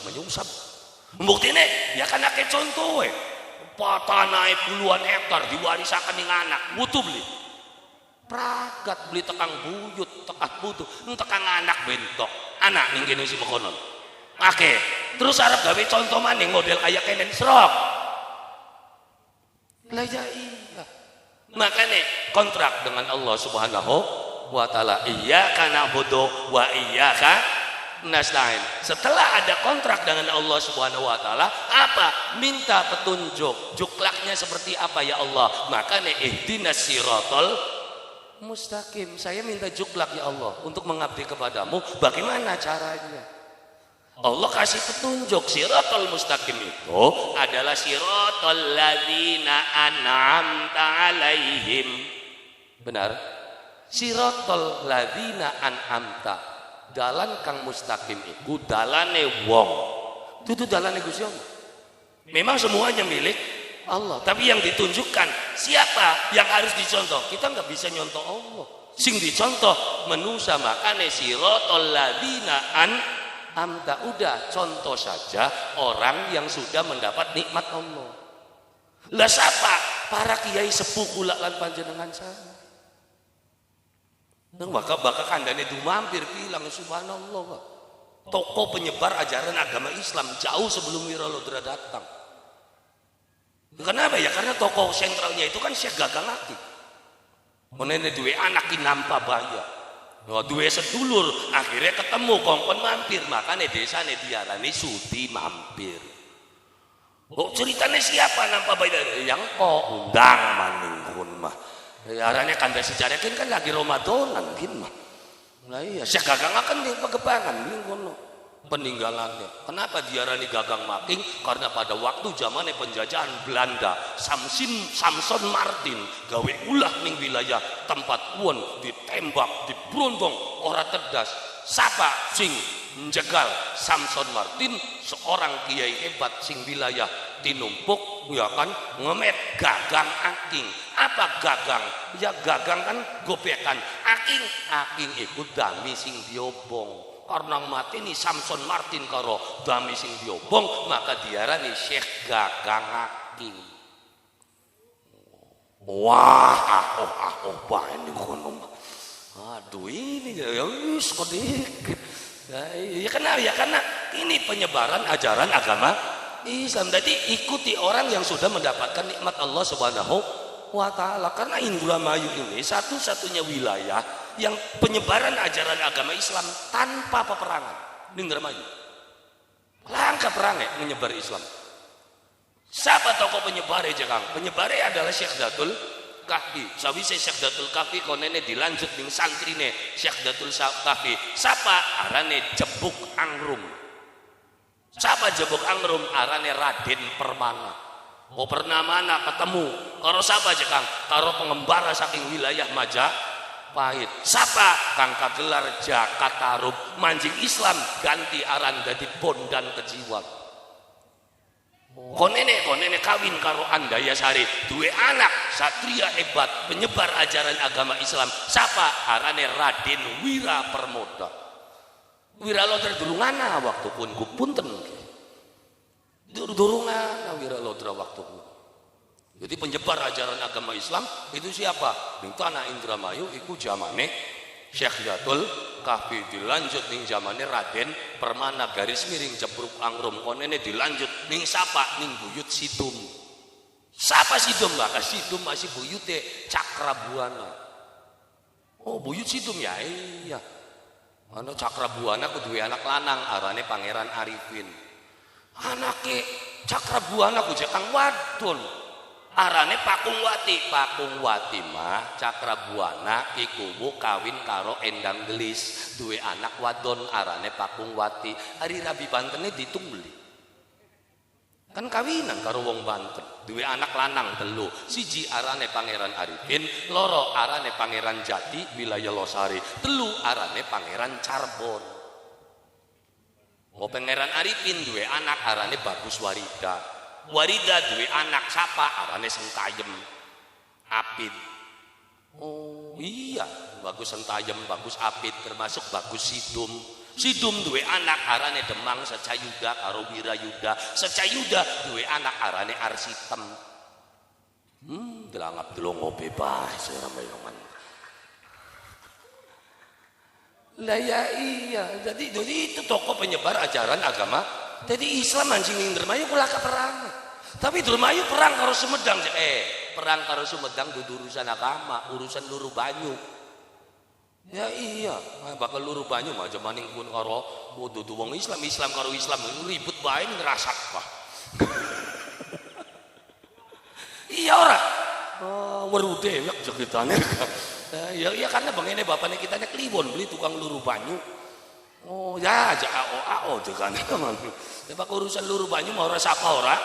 Buktine ya kan akeh contoh we. Tanah puluhan hektar diwarisaken ning anak, butuh beli. Pragat beli tekang buyut, tekang butuh, tekang anak bentok. Anak ning kene si mekonon. Akeh. Terus arep gawe contoh maning model kaya kenen Srok. Lah ya iya. Makanya kontrak dengan Allah Subhanahu wa taala iyyaka na'budu wa iyyaka nasta'in. Setelah ada kontrak dengan Allah Subhanahu wa taala, apa? Minta petunjuk. Juklaknya seperti apa ya Allah? Makanya ihdinas siratal mustaqim. Saya minta juklak ya Allah untuk mengabdi kepadamu. Bagaimana caranya? Allah kasih petunjuk. Siratal mustaqim itu adalah siratal ladzina an'amta alaihim. Benar? Siratal ladzina an'amta. Dalan kang mustaqim itu dalane wong. Itu dalane Gusti Allah. Memang semuanya milik Allah, tapi yang ditunjukkan siapa yang harus dicontoh. Kita nggak bisa nyontoh Allah. Sing dicontoh manusia, makane siratal ladzina an'amta. Udah contoh saja orang yang sudah mendapat nikmat Allah. Lah siapa? Para kiai sepuh kula lan panjenengan sana. Nang baka kandane itu mampir bilang subhanallah, Pak. Tokoh penyebar ajaran agama Islam jauh sebelum Wiralodra datang. Kenapa ya? Karena tokoh sentralnya itu kan Syekh Gagang Ati. Menene duwe anak ki nampa bahaya. Duwe sedulur, akhirnya ketemu kongkon mampir, makanya desane diarani Sudi mampir. Kok ceritanya siapa nampa bahaya? Yang kok undang maning kun mah. Arane kanda sejarah kan lagi Ramadanan kin mah. Lah iya, Syekh Gagang akan di Pagebangan ning kono. Peninggalannya. Kenapa diarani Gagang Making? Karena pada waktu zamannya penjajahan Belanda, Samson Martin gawe ulah ning wilayah tempat pun ditembak, dibrondong ora tedas. Siapa sing menjegal Samson Martin? Seorang kiai hebat sing wilayah tinumpuk, ya kan, ngemet Gagang Aking. Apa gagang? Ya gagang kan gobekan. Aking ikut dami sing diobong. Karena mati nih Samson Martin karo dami sing diobong, maka diarani Syekh Gagang Aking. Wah, ini kono. Aduh ini ya wis kok dikit. Ya karena ini penyebaran ajaran agama Islam. Jadi ikuti orang yang sudah mendapatkan nikmat Allah Subhanahu wa Ta'ala. Karena Indramayu ini satu-satunya wilayah yang penyebaran ajaran agama Islam tanpa peperangan. Indramayu langka perangnya menyebar Islam. Siapa tokoh penyebarnya Jekang? Penyebarnya adalah Syekh Datul Kahfi. Sawise Syekh Datul Kahfi konene dilanjut ning santrine Syekh Datul Kahfi. Siapa? Arane Jebuk Angrum. Siapa Jebuk Angrum? Arane Raden Permana. Oh Pernamana ketemu karo siapa Jekang? Karo pengembara saking wilayah Majapahit. Siapa? Kang kagelar Jakatarup mancing Islam ganti aran dadi Bondan Kejiwat. Konene kawin karo Andayasari, duwe anak satria hebat penyebar ajaran agama Islam. Siapa? Arane Raden Wira Permoda. Wiralodra durungana waktu pun kupunten. Durungana Wiralodra waktu pun. Jadi penyebar ajaran agama Islam itu siapa? Di tanah Indramayu iku zamane Syekh Datul Kahfi, dilanjut ning zamane Raden Permana garis miring Jebruk Angrum, konene dilanjut ning sapa ning buyut Sidum. Sapa Sidum? Maka Sidum masih buyute Cakrabuana. Oh buyut Sidum ya iya. Ana Cakrabuana ku duwe anak lanang arane Pangeran Arifin. Anake Cakrabuana ku Jekang wadon. Arane Pakungwati mah Cakrabuana iku kawin karo Endang Gelis, duwe anak wadon arane Pakungwati. Hari Rabi Bantene ditungli. Kan kawinan karo wong Banten, duwe anak lanang telu. Siji arane Pangeran Arifin, loro arane Pangeran Jati wilayah Losari, telu arane Pangeran Carbon. Oh Pangeran Arifin duwe anak arane Bagus Warida. Warida duwe anak sapa arane Sentayem Apit. Oh iya, Bagus Sentayem, Bagus Apit termasuk Bagus Sidum. Sidum duwe anak arane Demang Secayuda karo Wirayuda. Secayuda duwe anak arane Arsitem. Delangap delongo bebas ramai-ramai. Lah ya iya, jadi itu tokoh penyebar ajaran agama. Jadi Islam anjing Indramayu kula perang. Tapi Indramayu perang karo Sumedang. Perang karo Sumedang dudu urusan agama, urusan luru banyu. Ya iya, bakal luru banyu mah jamaning pun karo dudu wong Islam karo Islam ribut bae ngerasat Pak. Iya ora? Oh, weru dewek ceritane. Ya karena bangene bapaknya kita nya kliwon beli tukang luru banyu. Oh ya aja ao tekan teman. Sebab urusan luru banyu mau ora sapa ora?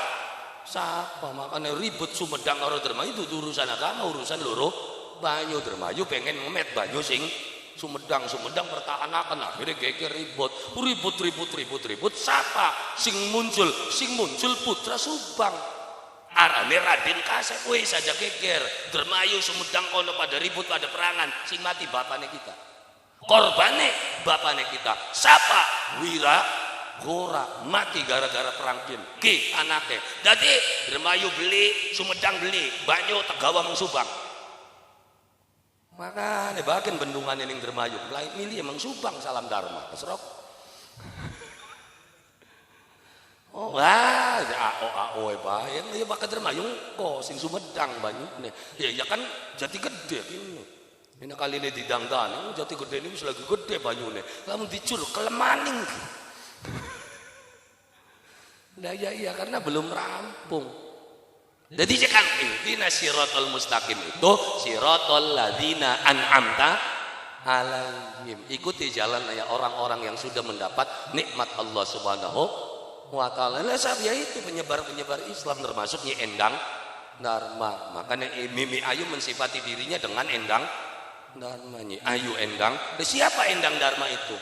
Sapa makanya ribut Sumedang karo Dermayu itu urusan agama, urusan luru banyu. Dermayu pengen memet banyu sing Sumedang pertahanan akhirnya geger ribut siapa sing muncul putra Subang arane Raden Kasep weh saja geger Dermayu Sumedang kono pada ribut pada perangan sing mati bapaknya kita korbane bapaknya kita siapa Wira Gora mati gara-gara perang Kim ki anaknya jadi Dermayu beli Sumedang beli banyu Tegawang Subang maka bagian bendungan yang Dermayu milih emang Subang salam Dharma kesrok oh wah ao bayang ya bakal Dermayu kok sing Sumedang banyune ya kan jati gede ini kali ini didangdan jati gede ini lagi gede banyune lamun dicur kelemaning nah ya karena belum rampung. Jadi kan intinya siratal mustaqim itu siratal ladzina an'amta alaihim. Ikuti jalan orang-orang yang sudah mendapat nikmat Allah Subhanahu wa taala. Lah ya itu penyebar-penyebar Islam termasuk Nyi Endang Dharma. Makanya Mimi Ayu mensifati dirinya dengan Endang Dharma. Nyi Ayu Endang. Siapa Endang Dharma itu?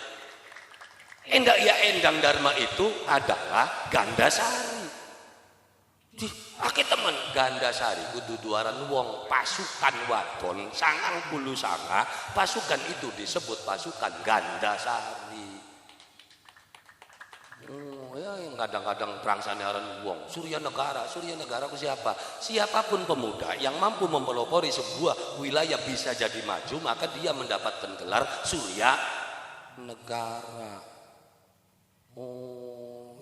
Endang Dharma itu adalah Gandasari. Aki temen Gandasari kudu duaran wong pasukan wadon 99 pasukan itu disebut pasukan Gandasari. Ya yang kadang-kadang perangsane aran wong Surya Negara ku siapa? Siapapun pemuda yang mampu mempelopori sebuah wilayah bisa jadi maju maka dia mendapatkan gelar Surya Negara.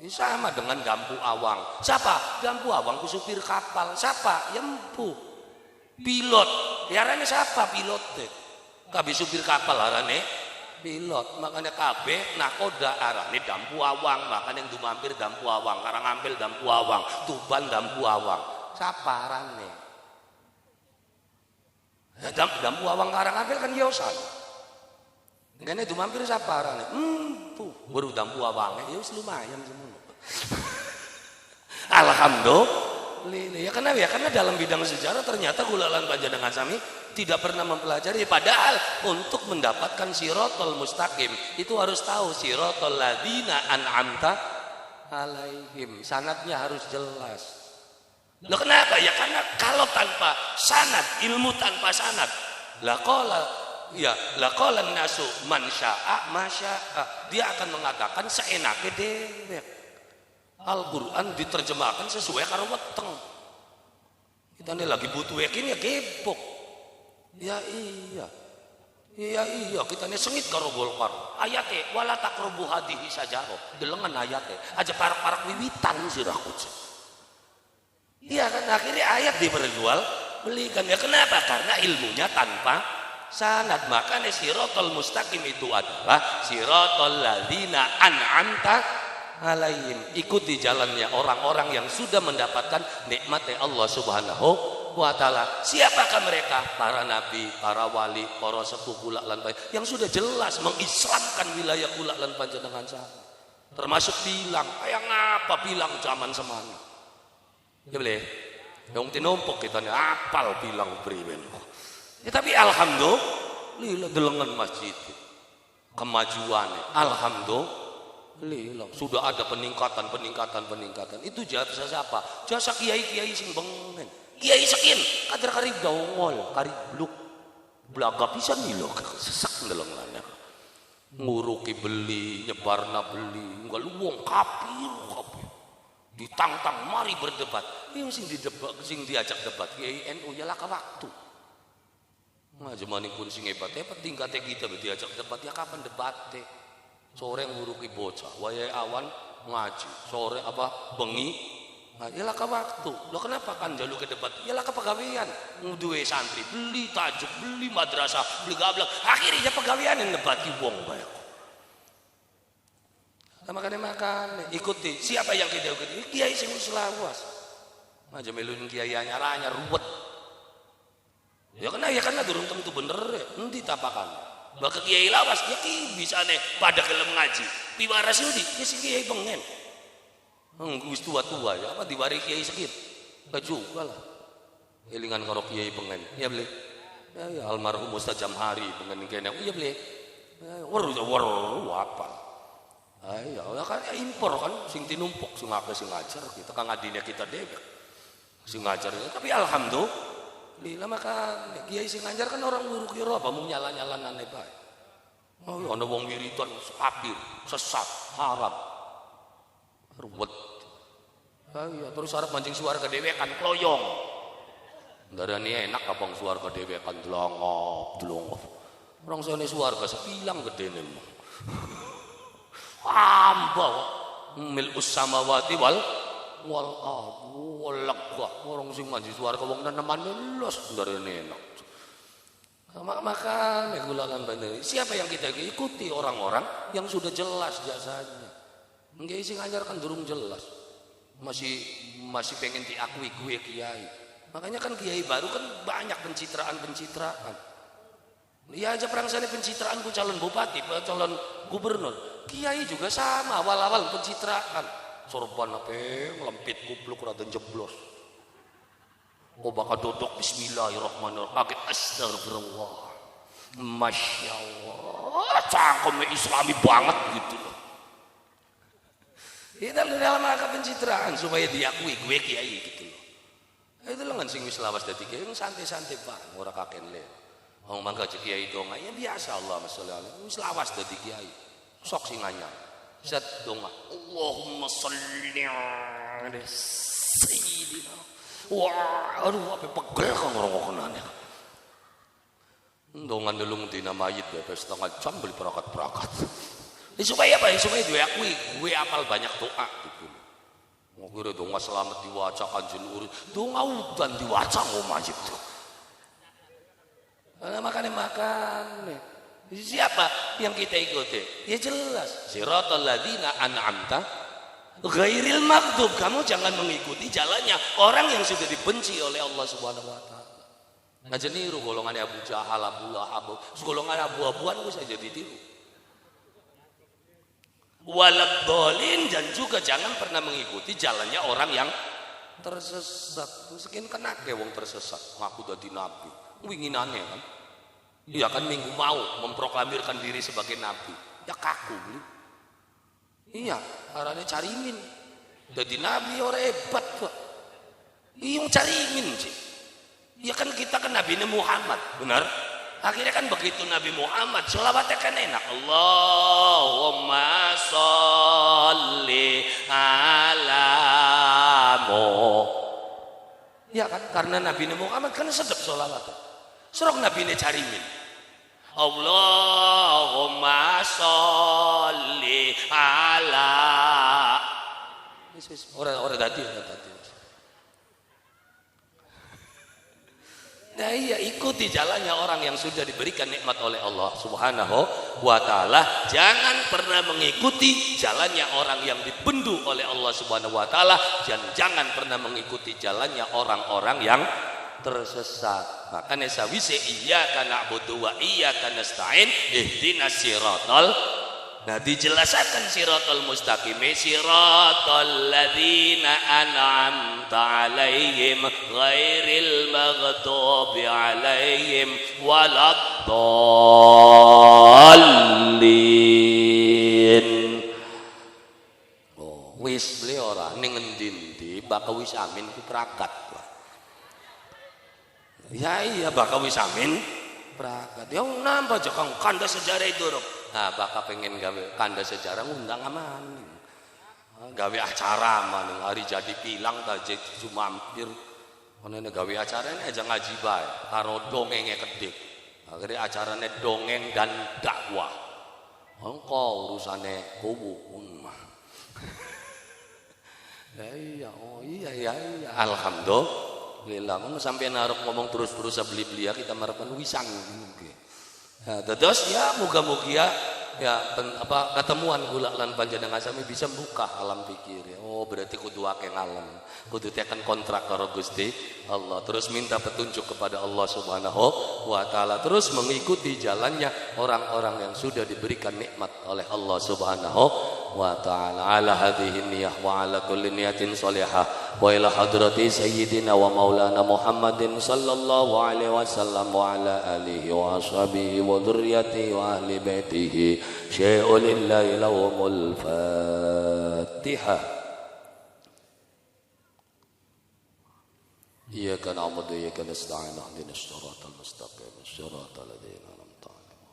Sama dengan Dampu Awang. Siapa? Dampu Awang ku supir kapal. Siapa? Ya empu. Pilot. Ya arane siapa pilot deh? Kabeh supir kapal arane pilot. Makanya kabeh nakoda arane Dampu Awang. Makanya yang Dumampir Dampu Awang, Karangampil Dampu Awang, Tuban Dampu Awang. Siapa arane? Ya, Dampu Awang Karangampil kan Yosan. Ngene Dumampir siapa arane? Baru Dampu Awang ya wis lumayan semua. Alhamdulillah ya karena dalam bidang sejarah ternyata kulalan panjenengan sami tidak pernah mempelajari padahal untuk mendapatkan siratal mustaqim itu harus tahu siratal ladzina an'amta alaihim sanadnya harus jelas. Loh kenapa? Ya karena kalau tanpa sanad ilmu tanpa sanad laqala nasu man syaa masyaa dia akan mengatakan seenake dewek. Al-Quran diterjemahkan sesuai karo weteng. Kita ini lagi butuh yakin ya gebok. Ya iya kita ini sengit karo Golkar. Ayate wala taqrabu hadhihi sajarah. Delengan ayate aja parak-parak wiwitan sirahku. Iya kan akhirnya ayat diperjual belikan ya kenapa? Karena ilmunya tanpa sanad. Makanya siratal mustaqim itu adalah siratal ladzina an'amta alaihim. Ikuti jalannya orang-orang yang sudah mendapatkan nikmatnya Allah Subhanahu wa taala. Siapakah mereka? Para nabi, para wali, para sepuh kula lan yang sudah jelas mengislamkan wilayah kula lan panjenengan sana. Termasuk bilang, kayak ngapa bilang zaman semana. Ya boleh. Yang tinumpuk kita nih apal bilang priwen. Ya tapi alhamdulillah delengan masjid. Kemajuannya alhamdulillah sudah ada peningkatan itu jasa siapa? Jasa kiai sing bengen kiai sekin kader karib daungol karib bluk belaga pisan nih loh sesak ndeleng lana nguruki beli nyebarna beli enggak lu wong kapir ditantang mari berdebat ini sing diajak debat kiai NU ya laka waktu ngajemaning pun sing hebat tingkatnya kita diajak debat ya kapan debatnya sore nguruki bocah, wayai awan ngaji, sore bengi, yalah ke waktu. Lo kenapa kan jalur ke debat? Yalah ke pegawaian, nguduwe santri, beli tajuk, beli madrasah, beli gablak, akhirnya pegawaian yang debati wong banyak. Makan, ikuti. Siapa yang kita ikuti? Kiai sing selawas. Aja melun kiai anyar ruwet. Ya karena durung tentu bener ya. Nanti tapakan. Baka kiai lawas ya ki bisa nih pada gelem ngaji. Piwaras itu ya si kiai pengen. Wis tua-tua ya apa diwari kiai sakit. Enggak juga lah. Elingan karo kiai pengen. Ya beli. Ya almarhum Ustaz Jamhari pengen kene. Ya beli. Waru apa. Ayo kan impor kan sing tinumpuk sing akeh sing ngajar kita kang adine kita dewek. Sing ngajar tapi alhamdulillah lila maka kiai sing ngajar kan orang buruk kira apa mau nyala-nyalanane bae. Oh ana wong wiridan kafir, sesat, haram. Ruwet. Ayo terus arep mancing swarga dhewekan kloyong. Ndarani enak apa swarga dhewekan dlongop. Orang sene swarga sepilang gedene. Amba mil samawati wal walak orang sing manji swarga wong nenemane los ndarene enak. Maka megulakan bener. Siapa yang kita ikuti orang-orang yang sudah jelas jasanya. Nggih sing ngajarkan durung jelas. Masih pengen diakui gue kiai. Makanya kan kiai baru kan banyak pencitraan. Ya aja perang sana pencitraanku calon bupati, calon gubernur. Kiai juga sama awal-awal pencitraan. Sorban apa ngelempit goblok rada jeblos. Oh bakal duduk bismillahirrahmanirrahim. Pakai astagfirullah. Masya Allah. Cangkemnya islami banget gitu loh. Itu dalam rangka pencitraan supaya diakui gue kiai gitu loh. Itu lah kan sing wis lawas dadi kiai santai-santai Pak, ora kakek le. Wong mangga kiai dong ya biasa Allah masallah. Wis lawas dadi kiai. Sok sing anyar. Zat donga. Allahumma sholli ala sayyidina. Wah, aduh apa pegel kan ngrungokne. Dongan delung dina mayit ya setengah jam beli perakat-perakat. Supaya apa? Supaya gue apal banyak doa gitu. Mau kira donga selamat diwaca kanjeng urip. Donga udan diwaca mayit tuh. Makan. Siapa yang kita ikuti? Ya jelas. Siratal ladzina an'amta ghairil maghdub. Kamu jangan mengikuti jalannya orang yang sudah dibenci oleh Allah Subhanahu wa taala. Ngajen niru golongan Abu Jahal, Abu Lahab, golongan abu-abuan bisa jadi tiru. Waladhdallin dan juga jangan pernah mengikuti jalannya orang yang tersesat. Sekian kena ke wong tersesat, ngaku dadi nabi. Winginane kan. Iya kan minggu mau memproklamirkan diri sebagai nabi. Ya kaku beli. Iya, arane carimin. Dadi nabi ora hebat kok. Iya carimin sih. Ya kan kita kan Nabi Muhammad, benar? Akhirnya kan begitu Nabi Muhammad selawatnya kan enak. Allahumma sholli ala Muhammad. Ya kan karena Nabi Muhammad kan sedap selawatnya. Serok Nabi ini carimin. Allahumma sholli ala. Orang tadi. Nah iya ikuti jalannya orang yang sudah diberikan nikmat oleh Allah Subhanahu wa taala. Jangan pernah mengikuti jalannya orang yang dibendu oleh Allah Subhanahu wa taala dan jangan pernah mengikuti jalannya orang-orang yang tersesat. Makanya sawise iyyaka na'budu wa iyyaka nasta'in ihdinas siratal. Nah dijelaskan siratal mustaqim, siratal ladzina an'amta alaihim ghairil maghdubi alaihim waladdallin. Oh, wis beli ora ning endi-endi bakal wis amin ku prakat. Ya iya bakal wis amin prakat. Ya nambah jekang kanda sejarah itu rok. Nah bakal pengen gawe kanda sejarah ngundang aman. Gawe acara maning hari jadi pilang ta jadi cuma hampir. Menene gawe acarane aja ngaji bae karo dongenge kedhik. Akhire acarane dongeng dan dakwah. Engko urusane kubu. Ya iya. Alhamdulillah. Mun sampeyan arep ngomong terus-terus beli-beli ya kita marepan wisang. Nah, terus ya moga-moga ya ya ketemuan kula lan panjenengan sami bisa buka alam pikir ya. Oh berarti kudu akeh ngalem, kudu tekan kontrak karo Gusti Allah, terus minta petunjuk kepada Allah Subhanahu wa taala, terus mengikuti jalannya orang-orang yang sudah diberikan nikmat oleh Allah Subhanahu wa taala. Ala hadhihi niyyah wa ala kulli niyatin shalihah wa ila hadrati sayyidina wa maulana Muhammadin sallallahu alaihi wasallam wa ala alihi wa ashabihi wa dzurriyyatihi wa ahli baitihi syai'un lillahi lahumul Fatihah. Iyyaka na'budu wa iyyaka nasta'in ihdinas siratal mustaqim siratal ladzina an'amta 'alaihim.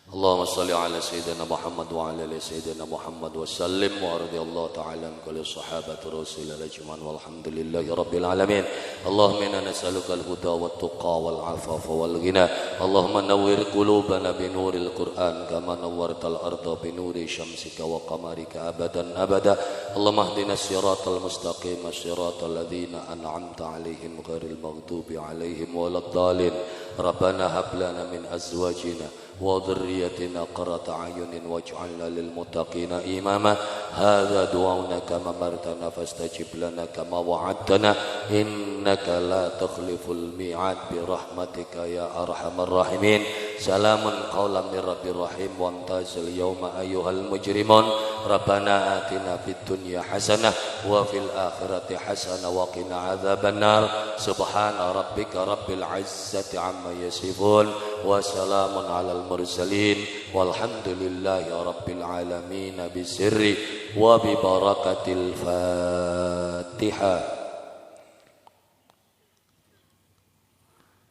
Allahumma shalli ala sayyidina Muhammad wa ala ali sayyidina Muhammad wa sallim wa radhiyallahu ta'ala an kulli sahabati rasulillah ajma'in walhamdulillahi rabbil alamin. Allahumma inna nas'aluka al-huda wat tuqa wal 'afafa wal ghina. Allahumma nawwir qulubana bi nuril Qur'an kama nawwartal arda bi nuri syamsika wa qamarika abadan abada. Allahumma ihdinas siratal mustaqim siratal ladzina an'amta 'alaihim ghairil maghdubi 'alaihim waladdallin. Rabbana hab lana min azwajina wa dhurriyyatina qurrata a'yunin waj'alna lil muttaqina imama. Hadza du'auna kama martana fastajib lana kama wa'adtana innaka la tukhliful mi'ad bi rahmatika ya arhamar rahimin. Salamun qawlan mir rabbir rahim wa amtazil yawma ayyuhal mujrimun. Rabbana atina fid dunya hasanah wa fil akhirati hasanah wa qina adzabannar. Subhana rabbika rabbil izzati amma yasifun wa salamun alal mursalin walhamdulillahi rabbil alamin bisirri wa bi barakatil Fatihah.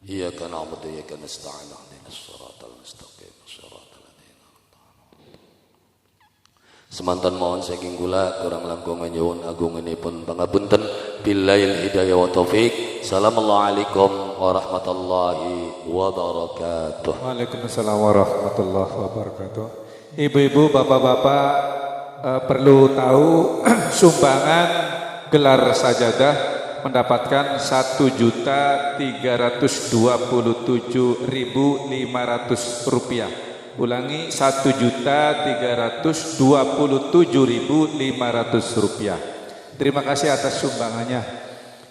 Iyyaka na'budu wa iyyaka nasta'in ihdinas siratal mustaqim siratal ladzina an'amta 'alaihim. Semanten mohon saking kula kurang langkung nyuwun agunganipun pangapunten. Billail hidayah wa taufik. Assalamualaikum warahmatullahi wabarakatuh. Waalaikumsalam warahmatullahi wabarakatuh. Ibu-ibu, bapak-bapak perlu tahu sumbangan gelar sajadah mendapatkan 1.327.500 rupiah. Ulangi, 1.327.500 rupiah. Terima kasih atas sumbangannya.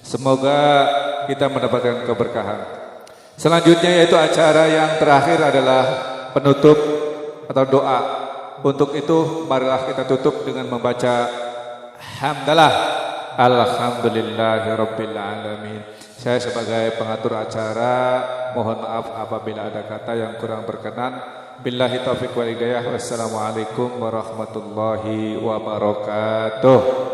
Semoga kita mendapatkan keberkahan. Selanjutnya yaitu acara yang terakhir adalah penutup atau doa. Untuk itu marilah kita tutup dengan membaca hamdalah alhamdulillahirabbil alamin. Saya sebagai pengatur acara mohon maaf apabila ada kata yang kurang berkenan. Billahi taufiq wal hidayah. Wassalamualaikum warahmatullahi wabarakatuh.